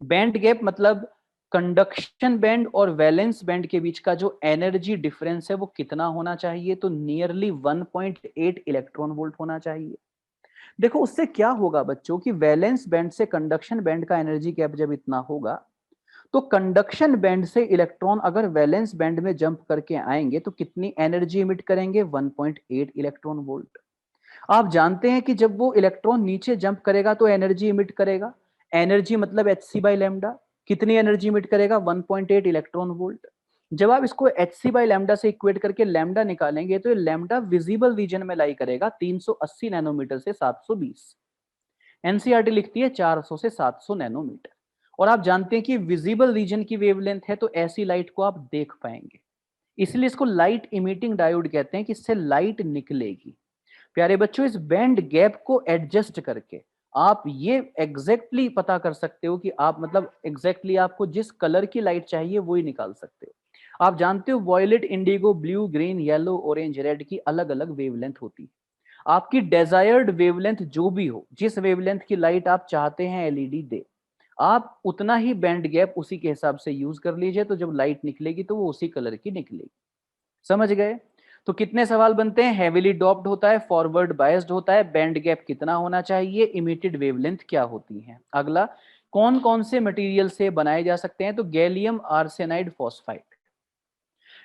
बैंड गैप मतलब कंडक्शन बैंड और वैलेंस बैंड के बीच का जो एनर्जी डिफरेंस है वो कितना होना चाहिए? तो नियरली 1.8 इलेक्ट्रॉन वोल्ट होना चाहिए। देखो उससे क्या होगा बच्चों कि वैलेंस बैंड से कंडक्शन बैंड का एनर्जी गैप जब इतना होगा, तो कंडक्शन बैंड से इलेक्ट्रॉन अगर वैलेंस बैंड में जंप करके आएंगे तो कितनी एनर्जी इमिट करेंगे? 1.8 इलेक्ट्रॉन वोल्ट। आप जानते हैं कि जब वो इलेक्ट्रॉन नीचे जंप करेगा तो एनर्जी इमिट करेगा। एनर्जी मतलब एच सी बाई लैम्डा। कितनी एनर्जी इमिट करेगा? 1.8 इलेक्ट्रॉन वोल्ट। जब आप इसको एच सी बाई लैम्डा से इक्वेट करके लैम्डा निकालेंगे तो ये लैम्डा विजिबल रीजन में लाई करेगा 380 नैनोमीटर से 720। एनसीईआरटी लिखती है 400 से 700 नैनोमीटर। और आप जानते हैं कि विजिबल रीजन की वेवलेंथ है, तो ऐसी लाइट को आप देख पाएंगे, इसलिए इसको लाइट इमिटिंग डायोड कहते हैं कि इससे लाइट निकलेगी। प्यारे बच्चों, इस बैंड गैप को एडजस्ट करके आप ये एग्जैक्टली पता कर सकते हो कि आप मतलब एग्जैक्टली आपको जिस कलर की लाइट चाहिए वो ही निकाल सकते हो। आप जानते हो violet, indigo, blue, green, yellow, orange, red की अलग अलग वेवलेंथ होती है। आपकी डेजायर्ड वेवलेंथ जो भी हो, जिस वेवलेंथ की लाइट आप चाहते हैं एलईडी दे, आप उतना ही बैंड गैप उसी के हिसाब से यूज कर लीजिए, तो जब लाइट निकलेगी तो वो उसी कलर की निकलेगी। समझ गए? तो कितने सवाल बनते हैं? हेवीली डॉप्ड होता है, फॉरवर्ड बायस्ड होता है, बैंड गैप कितना होना चाहिए, इमिटेड वेवलेंथ क्या होती है। अगला, कौन कौन से मटेरियल से बनाए जा सकते हैं? तो gallium arsenide phosphide.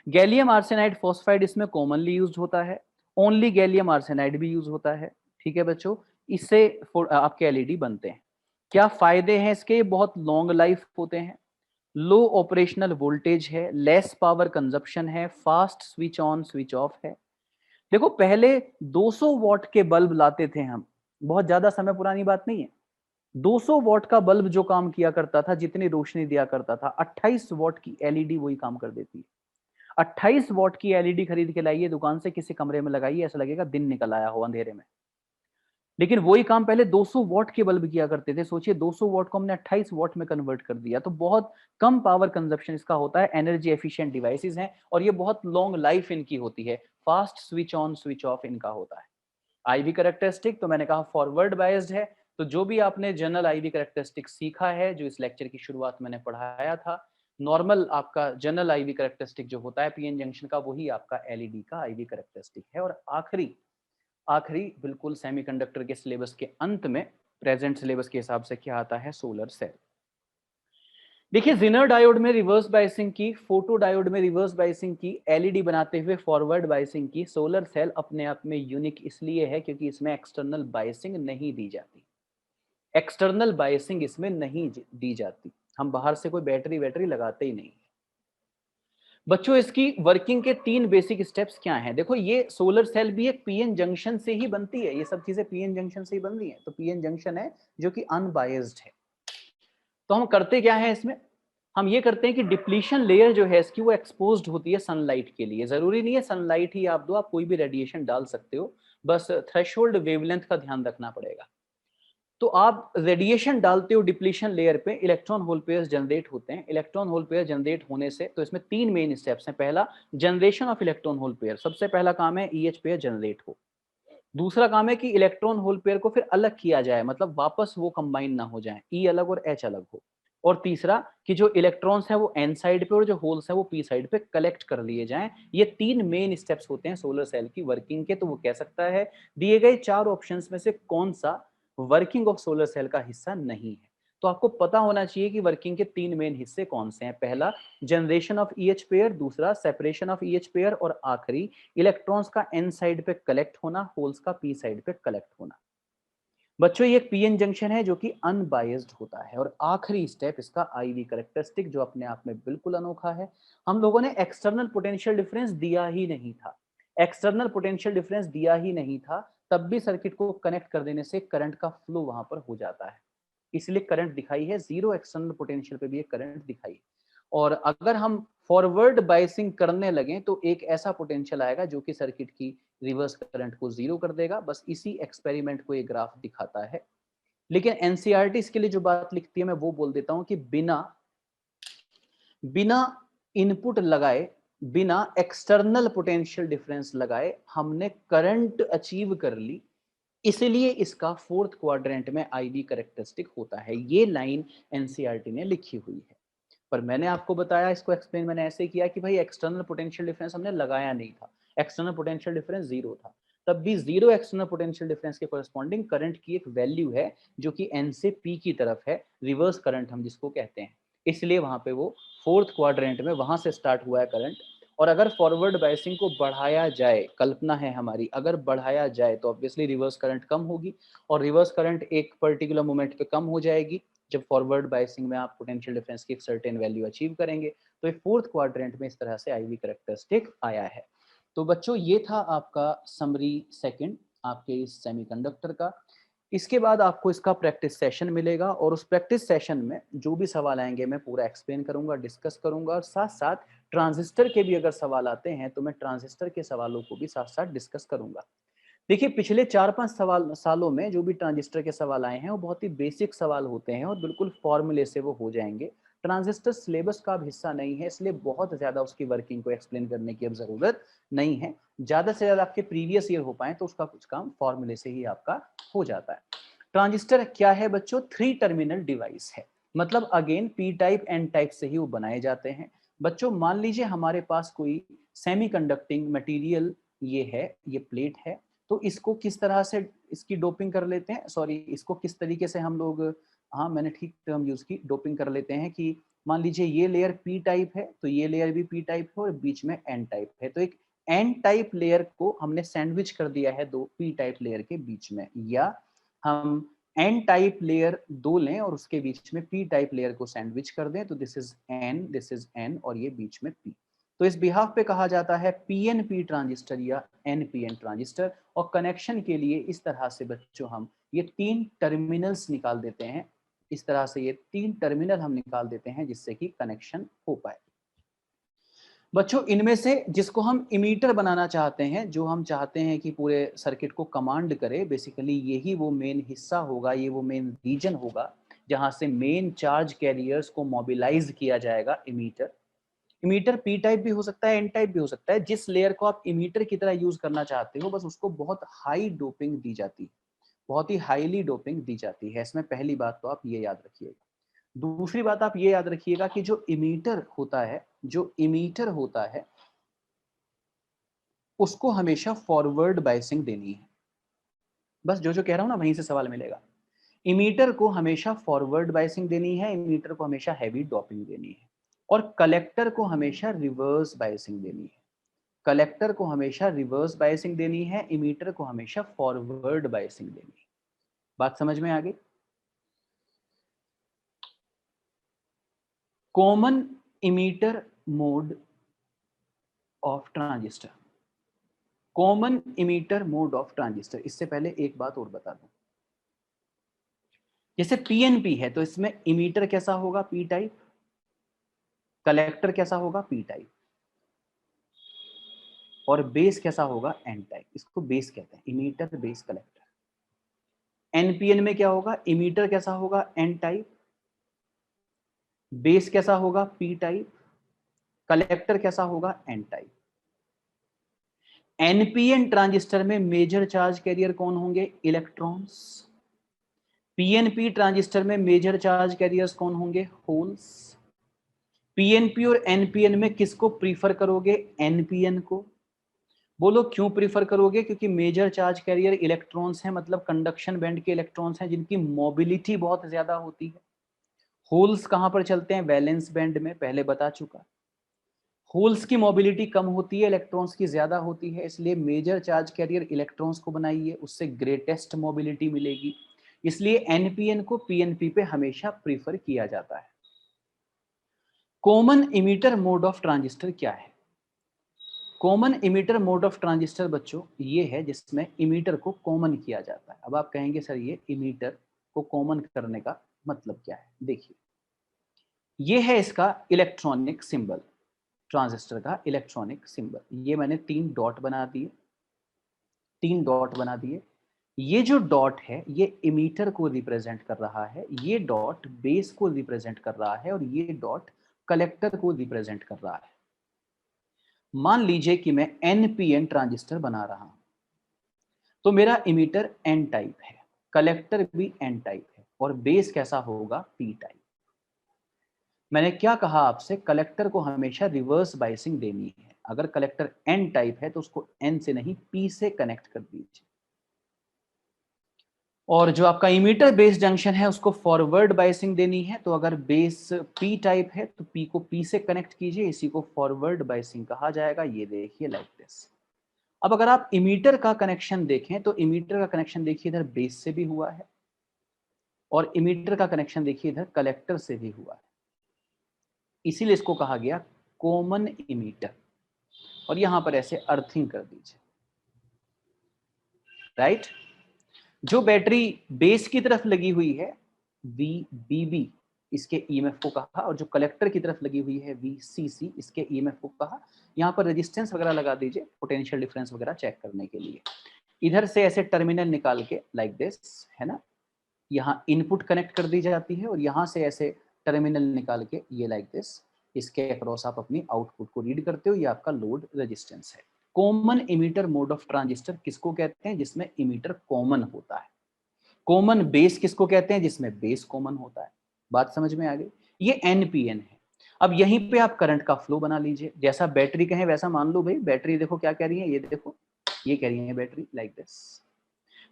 Gallium arsenide phosphide इसमें कॉमनली यूज होता है। ओनली गैलियम आर्सेनाइड भी यूज होता है। ठीक है बच्चों, इससे आपके एलईडी बनते हैं। क्या फायदे हैं इसके? बहुत लॉन्ग लाइफ होते हैं, लो ऑपरेशनल वोल्टेज है, लेस पावर कंजप्शन है, fast switch on switch off है। देखो पहले 200 वॉट के बल्ब लाते थे हम, बहुत ज्यादा समय पुरानी बात नहीं है। 200 वॉट का बल्ब जो काम किया करता था, जितनी रोशनी दिया करता था, 28 वॉट की एलईडी वही काम कर देती है। 28 वॉट की एलईडी खरीद के लाइए दुकान से, किसी कमरे में लगाइए, ऐसा लगेगा दिन निकल आया हो अंधेरे में। लेकिन वही काम पहले 200 वॉट के बल्ब किया करते थे। सोचिए 200 वॉट को हमने 28 वॉट में कन्वर्ट कर दिया, तो बहुत कम पावर कंजप्शन इसका होता है। एनर्जी एफिशिएंट डिवाइसेस हैं और ये बहुत लॉन्ग लाइफ इनकी होती है। Fast switch on switch off इनका होता है। आईवी कैरेक्टरिस्टिक तो मैंने कहा फॉरवर्ड बायस्ड है, तो जो भी आपने जनरल आईवी कैरेक्टरिस्टिक सीखा है, जो इस लेक्चर की शुरुआत मैंने पढ़ाया था, नॉर्मल आपका जनरल आईवी कैरेक्टरिस्टिक जो होता है पीएन जंक्शन का, वही आपका एलईडी का आईवी कैरेक्टरिस्टिक है। और आखिरी आखिरी बिल्कुल सेमीकंडक्टर के सिलेबस के अंत में प्रेजेंट सिलेबस के हिसाब से क्या आता है, सोलर सेल। देखिए जिनर डायोड में रिवर्स बायसिंग की, फोटो डायोड में रिवर्स बायसिंग की, एलईडी बनाते हुए फॉरवर्ड बायसिंग की। सोलर सेल अपने आप में यूनिक इसलिए है क्योंकि इसमें एक्सटर्नल बायसिंग नहीं दी जाती। एक्सटर्नल बायसिंग इसमें नहीं दी जाती। हम बाहर से कोई बैटरी वैटरी लगाते ही नहीं। बच्चों इसकी वर्किंग के 3 बेसिक स्टेप्स क्या हैं? देखो ये सोलर सेल भी एक पीएन जंक्शन से ही बनती है, ये सब चीजें पीएन जंक्शन से ही बन रही हैं। तो पीएन जंक्शन है जो कि अनबायस्ड है। तो हम करते क्या है इसमें? हम ये करते हैं कि डिप्लीशन लेयर जो है इसकी वो एक्सपोज्ड होती है सनलाइट के लिए। जरूरी नहीं है सनलाइट ही आप दो, आप कोई भी रेडिएशन डाल सकते हो, बस थ्रेशोल्ड वेवलेंथ का ध्यान रखना पड़ेगा। तो आप रेडिएशन डालते हो डिप्लीशन लेयर पे, इलेक्ट्रॉन होल पेयर्स जनरेट होते हैं। इलेक्ट्रॉन होल पेयर जनरेट होने से, तो इसमें 3 मेन स्टेप्स हैं। पहला, generation of electron hole pair, सबसे पहला काम है ईएच पेयर जनरेट हो। दूसरा काम है कि इलेक्ट्रॉन होल पेयर को फिर अलग किया जाए, मतलब वापस वो कंबाइन ना हो जाए, ई अलग और एच अलग हो। और तीसरा कि जो इलेक्ट्रॉन्स हैं वो एन साइड पे और जो होल्स हैं वो पी साइड पे कलेक्ट कर लिए जाएं। ये 3 मेन स्टेप्स होते हैं सोलर सेल की वर्किंग के। तो वो कह सकता है दिए गए 4 ऑप्शंस में से कौन सा वर्किंग ऑफ सोलर सेल का हिस्सा नहीं है। तो आपको पता होना चाहिए कि वर्किंग के 3 मेन हिस्से कौन से हैं। पहला, जनरेशन ऑफ ईएच पेयर, दूसरा सेपरेशन ऑफ ईएच पेयर, और आखिरी इलेक्ट्रॉन्स का एन साइड पे कलेक्ट होना, होल्स का पी साइड पे कलेक्ट होना। बच्चों ये एक पीएन जंक्शन है जो कि अनबायस्ड होता है। और आखिरी स्टेप इसका आईवी कैरेक्टरिस्टिक, जो अपने आप में बिल्कुल अनोखा है। हम लोगों ने एक्सटर्नल पोटेंशियल डिफरेंस दिया ही नहीं था। एक्सटर्नल पोटेंशियल डिफरेंस दिया ही नहीं था, तब भी सर्किट को कनेक्ट कर देने से करंट का फ्लो वहां पर हो जाता है। इसलिए करंट दिखाई है, जीरो एक्सटर्नल पोटेंशियल पे भी एक करंट दिखाई है। और अगर हम फॉरवर्ड बायसिंग करने लगे तो एक ऐसा पोटेंशियल आएगा जो कि सर्किट की रिवर्स करंट को जीरो कर देगा। बस इसी एक्सपेरिमेंट को ये ग्राफ दिखाता है। लेकिन एनसीईआरटी इसके लिए जो बात लिखती है मैं वो बोल देता हूं कि बिना बिना इनपुट लगाए, बिना एक्सटर्नल पोटेंशियल डिफरेंस लगाए हमने करंट अचीव कर ली। इसलिए इसका फोर्थ क्वाड्रेंट में आईवी कैरेक्टरिस्टिक होता है। ये लाइन एनसीईआरटी ने लिखी हुई है। पर मैंने आपको बताया, इसको एक्सप्लेन मैंने ऐसे किया कि भाई एक्सटर्नल पोटेंशियल डिफरेंस हमने लगाया नहीं था, एक्सटर्नल पोटेंशियल डिफरेंस जीरो था। तब भी जीरो एक्सटर्नल पोटेंशियल डिफरेंस के कोरेस्पॉन्डिंग करंट की एक वैल्यू है जो कि एन से पी की तरफ है, रिवर्स करंट हम जिसको कहते हैं। इसलिए वहां पे वो फोर्थ क्वाड्रेंट में वहां से स्टार्ट हुआ है करंट। और अगर फॉरवर्ड बायसिंग को बढ़ाया जाए, कल्पना है हमारी, अगर बढ़ाया जाए तो ऑब्वियसली रिवर्स करंट कम होगी, और रिवर्स करंट एक पर्टिकुलर मोमेंट पे कम हो जाएगी जब फॉरवर्ड बायसिंग में आप पोटेंशियल डिफरेंस की एक सर्टेन वैल्यू अचीव करेंगे। तो एक फोर्थ क्वाड्रेंट में इस तरह से आईवी कैरेक्टरिस्टिक आया है। तो बच्चों ये था आपका समरी सेकंड आपके इस सेमीकंडक्टर का। इसके बाद आपको इसका प्रैक्टिस सेशन मिलेगा, और उस प्रैक्टिस सेशन में जो भी सवाल आएंगे मैं पूरा एक्सप्लेन करूंगा, डिस्कस करूंगा, और साथ साथ ट्रांजिस्टर के भी अगर सवाल आते हैं तो मैं ट्रांजिस्टर के सवालों को भी साथ साथ डिस्कस करूंगा। देखिए पिछले 4-5 सालों में जो भी ट्रांजिस्टर के सवाल आए हैं वो बहुत ही बेसिक सवाल होते हैं और बिल्कुल फॉर्मूले से वो हो जाएंगे। ट्रांजिस्टर सिलेबस का अब हिस्सा नहीं है, इसलिए बहुत ज्यादा उसकी वर्किंग को एक्सप्लेन करने की अब जरूरत नहीं है। ज्यादा से ज्यादा आपके प्रीवियस ईयर हो पाए तो उसका कुछ काम फॉर्मूले से ही आपका हो जाता है। ट्रांजिस्टर क्या है बच्चों? 3 टर्मिनल डिवाइस है, मतलब again P type N type से ही वो बनाए जाते हैं। बच्चों मान लीजिए हमारे पास कोई सेमी कंडक्टिंग मटीरियल ये है, ये प्लेट है, तो इसको किस तरह से इसकी डोपिंग कर लेते हैं, सॉरी इसको किस तरीके से हम लोग, हाँ मैंने ठीक टर्म यूज की, डोपिंग कर लेते हैं कि मान लीजिए ये लेयर पी टाइप है तो ये लेयर भी पी टाइप है और बीच में एन टाइप है। तो एक एन टाइप लेयर को हमने सैंडविच कर दिया है दो पी टाइप लेयर के बीच में, या हम एन टाइप लेयर दो लें और उसके बीच में पी टाइप लेयर को सैंडविच कर दें, तो this is an, this is an, और ये बीच में पी। तो इस बिहाफ पे कहा जाता है पीएनपी ट्रांजिस्टर या एनपीएन ट्रांजिस्टर। और कनेक्शन के लिए इस तरह से बच्चों हम ये 3 टर्मिनल्स निकाल देते हैं, इस तरह से ये 3 टर्मिनल हम निकाल देते हैं जिससे कि कनेक्शन हो पाए। बच्चों इनमें से जिसको हम इमीटर बनाना चाहते हैं, जो हम चाहते हैं कि पूरे सर्किट को कमांड करे, बेसिकली यही वो मेन हिस्सा होगा, ये वो मेन रीजन होगा जहां से मेन चार्ज कैरियर्स को मोबिलाइज किया जाएगा। इमीटर, इमीटर पी टाइप भी हो सकता है, एन टाइप भी हो सकता है। जिस लेयर को आप इमीटर की तरह यूज करना चाहते हो बस उसको बहुत हाई डोपिंग दी जाती है, बहुत ही हाईली डोपिंग दी जाती है इसमें। पहली बात तो आप ये याद रखिएगा। दूसरी बात आप ये याद रखिएगा कि जो इमीटर होता है, जो इमीटर होता है उसको हमेशा फॉरवर्ड बायसिंग देनी है। बस जो जो कह रहा हूं ना वहीं से सवाल मिलेगा। इमीटर को हमेशा फॉरवर्ड बायसिंग देनी है, इमीटर को हमेशा हैवी डोपिंग देनी है, और कलेक्टर को हमेशा रिवर्स बायसिंग देनी है। कलेक्टर को हमेशा रिवर्स बायसिंग देनी है, इमीटर को हमेशा फॉरवर्ड बायसिंग देनी है। बात समझ में आ गई? Common emitter mode of transistor, common emitter mode of transistor. इससे पहले एक बात और बता दूं, जैसे पीएनपी है तो इसमें इमीटर कैसा होगा? P type. कलेक्टर कैसा होगा? P type. और बेस कैसा होगा? N type. इसको बेस कहते हैं, इमीटर बेस कलेक्टर। एनपीएन में क्या होगा? इमीटर कैसा होगा? N type. बेस कैसा होगा? P type. कलेक्टर कैसा होगा? N type. एनपीएन ट्रांजिस्टर में मेजर चार्ज कैरियर कौन होंगे? इलेक्ट्रॉन्स। पीएनपी ट्रांजिस्टर में मेजर चार्ज कैरियर्स कौन होंगे? होल्स। पीएनपी और एनपीएन में किसको प्रीफर करोगे? एनपीएन को। बोलो क्यों प्रीफर करोगे? क्योंकि मेजर चार्ज कैरियर इलेक्ट्रॉन्स हैं, मतलब कंडक्शन बैंड के इलेक्ट्रॉन्स हैं जिनकी मोबिलिटी बहुत ज्यादा होती है। होल्स कहां पर चलते हैं? वैलेंस बैंड में, पहले बता चुका। होल्स की मोबिलिटी कम होती है, इलेक्ट्रॉन्स की ज्यादा होती है, इसलिए मेजर चार्ज कैरियर इलेक्ट्रॉन्स को बनाइए, उससे ग्रेटेस्ट मोबिलिटी मिलेगी। इसलिए एनपीएन को पीएनपी पे हमेशा प्रीफर किया जाता है। Common emitter mode of transistor क्या है? Common emitter mode of transistor बच्चों ये है जिसमें इमीटर को कॉमन किया जाता है। अब आप कहेंगे सर ये इमीटर को कॉमन करने का मतलब क्या है? देखिए, ये है इसका इलेक्ट्रॉनिक सिंबल, ट्रांजिस्टर का इलेक्ट्रॉनिक सिंबल। ये मैंने 3 डॉट बना दिए, 3 डॉट बना दिए। ये जो डॉट है ये इमीटर को रिप्रेजेंट कर रहा है, ये डॉट बेस को रिप्रेजेंट कर रहा है, और ये डॉट कलेक्टर को रिप्रेजेंट कर रहा है। मान लीजिए कि मैं एनपीएन ट्रांजिस्टर बना रहा हूं, तो मेरा इमीटर एन टाइप है, कलेक्टर भी एन टाइप है, और बेस कैसा होगा? P type. मैंने क्या कहा आपसे? कलेक्टर को हमेशा रिवर्स बायसिंग देनी है। अगर कलेक्टर एन टाइप है तो उसको एन से नहीं पी से कनेक्ट कर दीजिए, और जो आपका इमीटर बेस जंक्शन है उसको फॉरवर्ड बायसिंग देनी है। तो अगर बेस पी टाइप है तो पी को पी से कनेक्ट कीजिए, इसी को फॉरवर्ड बायसिंग कहा जाएगा। ये देखिए लाइक दिस। अब अगर आप इमीटर का कनेक्शन देखें तो इमीटर का कनेक्शन देखिए इधर बेस से भी हुआ है, और इमीटर का कनेक्शन देखिए इधर कलेक्टर से भी हुआ है, इसीलिए इसको कहा गया कॉमन इमीटर। और यहां पर ऐसे अर्थिंग कर दीजिए, राइट। जो बैटरी बेस की तरफ लगी हुई है VBB, इसके ईएमएफ को कहा, और जो कलेक्टर की तरफ लगी हुई है VCC, इसके ईएमएफ को कहा। यहाँ पर रेजिस्टेंस वगैरह लगा दीजिए पोटेंशियल डिफरेंस वगैरह चेक करने के लिए। इधर से ऐसे टर्मिनल निकाल के लाइक दिस, है ना, यहाँ इनपुट कनेक्ट कर दी जाती है, और यहाँ से ऐसे टर्मिनल निकाल के ये लाइक दिस, इसके अक्रॉस आप अपनी आउटपुट को रीड करते हो। ये आपका लोड रेजिस्टेंस है। Common emitter mode of transistor किसको कहते हैं? जिसमें इमीटर कॉमन होता है। कॉमन बेस किसको कहते हैं? जिसमें बेस कॉमन होता है। बात समझ में आ गई? ये एनपीएन है। अब यहीं पे आप करंट का फ्लो बना लीजिए, जैसा बैटरी कहें वैसा मान लो। भाई बैटरी देखो क्या कह रही है, ये देखो, ये कह रही है बैटरी लाइक दिस।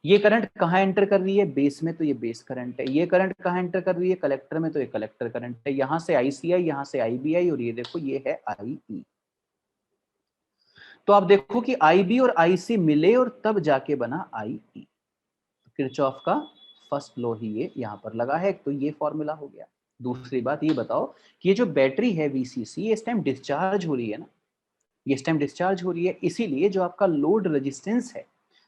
ये करंट कहाँ एंटर कर रही है? बेस में, तो ये बेस करंट है। ये करंट कहाँ एंटर कर रही है? कलेक्टर में, तो ये कलेक्टर करंट है। यहाँ से आईसीआई, यहाँ से आईबीआई, और ये देखो ये है आईई। तो आप देखो कि आईबी और आईसी मिले और तब जाके बना आईई। किरचॉफ का फर्स्ट लॉ ही ये यहाँ पर लगा है, तो ये फॉर्मूला हो गया। दूसरी बात ये बताओ कि ये जो बैटरी है VCC, इस टाइम डिस्चार्ज हो रही है ना, ये इस टाइम डिस्चार्ज हो रही है, इसीलिए जो आपका लोड रेजिस्टेंस है,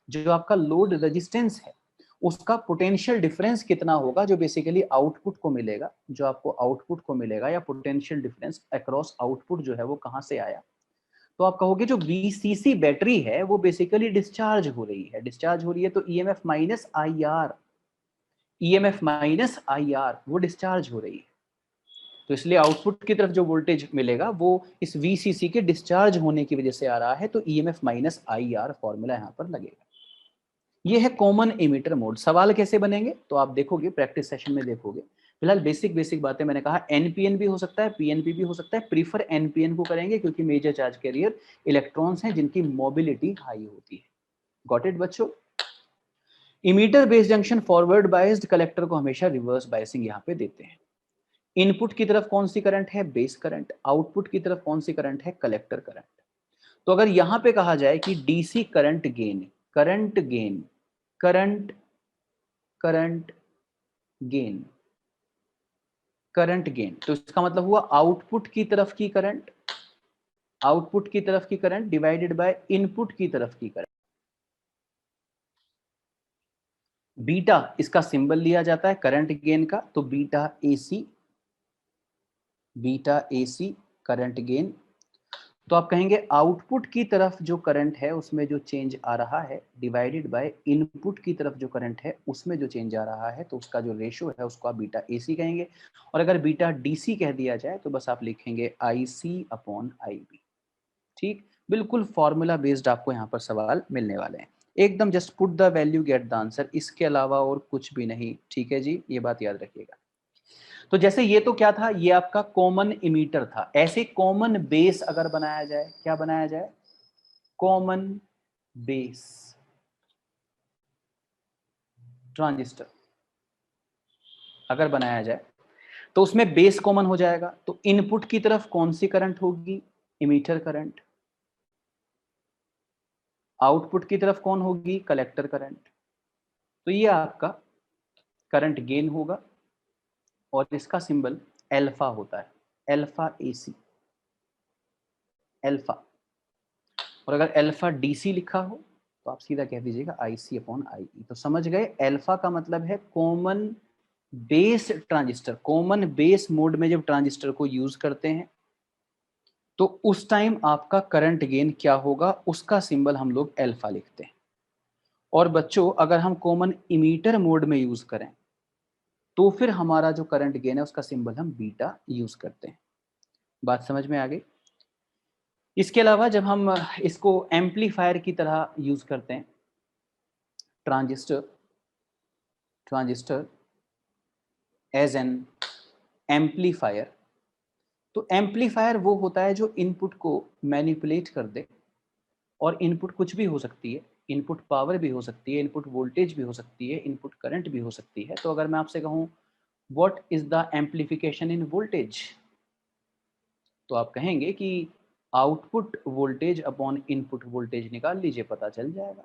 जो आपका लोड रेजिस्टेंस है, उसका पोटेंशियल डिफरेंस कितना होगा? जो बेसिकली आउटपुट को मिलेगा, जो आपको आउटपुट को मिलेगा, या पोटेंशियल डिफरेंस अक्रॉस आउटपुट जो है वो कहाँ से आया? तो आप कहोगे जो VCC बैटरी है वो बेसिकली डिस्चार्ज हो रही है। डिस्चार्ज हो रही है तो EMF minus IR, EMF minus IR, वो डिस्चार्ज हो रही है। तो इसलिए आउटपुट की तरफ जो वोल्टेज मिलेगा वो इस VCC के डिस्चार्ज होने की वजह से आ रहा है, तो EMF माइनस IR फॉर्मूला यहाँ पर लगेगा। ये है कॉमन इमीटर मोड। सवाल कैसे बनेंगे तो आप देखोगे, प्रैक्टिस सेशन में देखोगे। फिलहाल बेसिक बेसिक बातें मैंने कहा, एनपीएन भी हो सकता है, पीएनपी भी हो सकता है। प्रीफर एनपीएन को करेंगे क्योंकि मेजर चार्ज कैरियर इलेक्ट्रॉन्स हैं जिनकी मोबिलिटी हाई होती है। गॉट इट बच्चों? Emitter based junction forward biased, collector को हमेशा रिवर्स बायसिंग यहाँ पे देते हैं। इनपुट की तरफ कौन सी करंट है? Base current. आउटपुट की तरफ कौन सी करंट है? Collector current. तो अगर यहां पे कहा जाए कि DC current gain, current gain, current current gain, current gain, तो इसका मतलब हुआ आउटपुट की तरफ की करंट, आउटपुट की तरफ की करंट डिवाइडेड बाय इनपुट की तरफ की करंट। बीटा इसका सिंबल लिया जाता है करंट गेन का, तो beta AC, beta AC current gain. तो आप कहेंगे आउटपुट की तरफ जो करंट है उसमें जो चेंज आ रहा है डिवाइडेड बाय इनपुट की तरफ जो करंट है उसमें जो चेंज आ रहा है, तो उसका जो रेशियो है उसको आप बीटा एसी कहेंगे। और अगर बीटा डीसी कह दिया जाए तो बस आप लिखेंगे आईसी अपॉन आईबी। ठीक, बिल्कुल फॉर्मूला बेस्ड आपको यहाँ पर सवाल मिलने वाले हैं। एकदम just put the value get the answer, इसके अलावा और कुछ भी नहीं। ठीक है जी, ये बात याद रखिएगा। तो जैसे ये तो क्या था, ये आपका कॉमन इमीटर था। ऐसे कॉमन बेस अगर बनाया जाए, क्या बनाया जाए? कॉमन बेस ट्रांजिस्टर अगर बनाया जाए तो उसमें बेस कॉमन हो जाएगा। तो इनपुट की तरफ कौन सी करंट होगी? Emitter current. आउटपुट की तरफ कौन होगी? Collector current. तो ये आपका करंट गेन होगा और इसका सिंबल एल्फा होता है, एल्फा एसी, एल्फा। और अगर एल्फा डीसी लिखा हो तो आप सीधा कह दीजिएगा आईसी अपॉन आईई। तो समझ गए, एल्फा का मतलब है common base transistor. Common base mode में जब ट्रांजिस्टर को यूज करते हैं तो उस टाइम आपका करंट गेन क्या होगा, उसका सिंबल हम लोग एल्फा लिखते हैं। और बच्चों अगर हम कॉमन इमीटर मोड में यूज करें तो फिर हमारा जो करंट गेन है उसका सिंबल हम बीटा यूज करते हैं। बात समझ में आ गई? इसके अलावा जब हम इसको एम्पलीफायर की तरह यूज करते हैं, transistor, transistor as an amplifier, तो एम्पलीफायर वो होता है जो इनपुट को मैनिपुलेट कर दे। और इनपुट कुछ भी हो सकती है, इनपुट पावर भी हो सकती है, इनपुट वोल्टेज भी हो सकती है, इनपुट करंट भी हो सकती है। तो अगर मैं आपसे कहूं what is the amplification in voltage, तो आप कहेंगे कि output voltage upon input voltage निकाल लीजिए, पता चल जाएगा।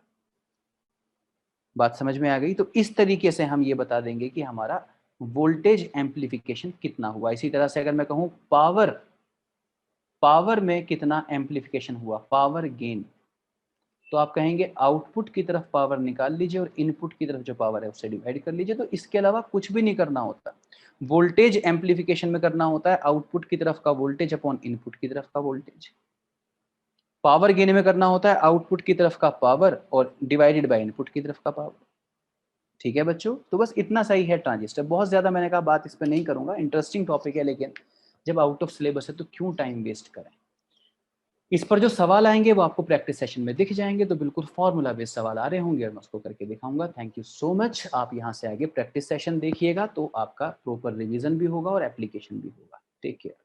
बात समझ में आ गई? तो इस तरीके से हम ये बता देंगे कि हमारा वोल्टेज एम्पलीफिकेशन कितना हुआ। इसी तरह से अगर मैं कहूं पावर, पावर में कितना एम्पलीफिकेशन हुआ, पावर गेन, तो आप कहेंगे आउटपुट की तरफ पावर निकाल लीजिए और इनपुट की तरफ जो पावर है उससे डिवाइड कर लीजिए। तो इसके अलावा कुछ भी नहीं करना होता। वोल्टेज एम्पलीफिकेशन में करना होता है आउटपुट की तरफ का वोल्टेज अपॉन इनपुट की तरफ का वोल्टेज। पावर गेन में करना होता है आउटपुट की तरफ का पावर और डिवाइडेड बाय इनपुट की तरफ का पावर। ठीक है बच्चों, तो बस इतना सही है ट्रांजिस्टर। बहुत ज्यादा मैंने कहा बात इस पर नहीं करूंगा, इंटरेस्टिंग टॉपिक है, लेकिन जब आउट ऑफ सिलेबस है तो क्यों टाइम वेस्ट करें। इस पर जो सवाल आएंगे वो आपको प्रैक्टिस सेशन में दिख जाएंगे। तो बिल्कुल फॉर्मूला बेस्ड सवाल आ रहे होंगे और मैं उसको करके दिखाऊंगा। Thank you so much. आप यहाँ से आगे प्रैक्टिस सेशन देखिएगा तो आपका प्रॉपर रिवीजन भी होगा और एप्लीकेशन भी होगा। Take care.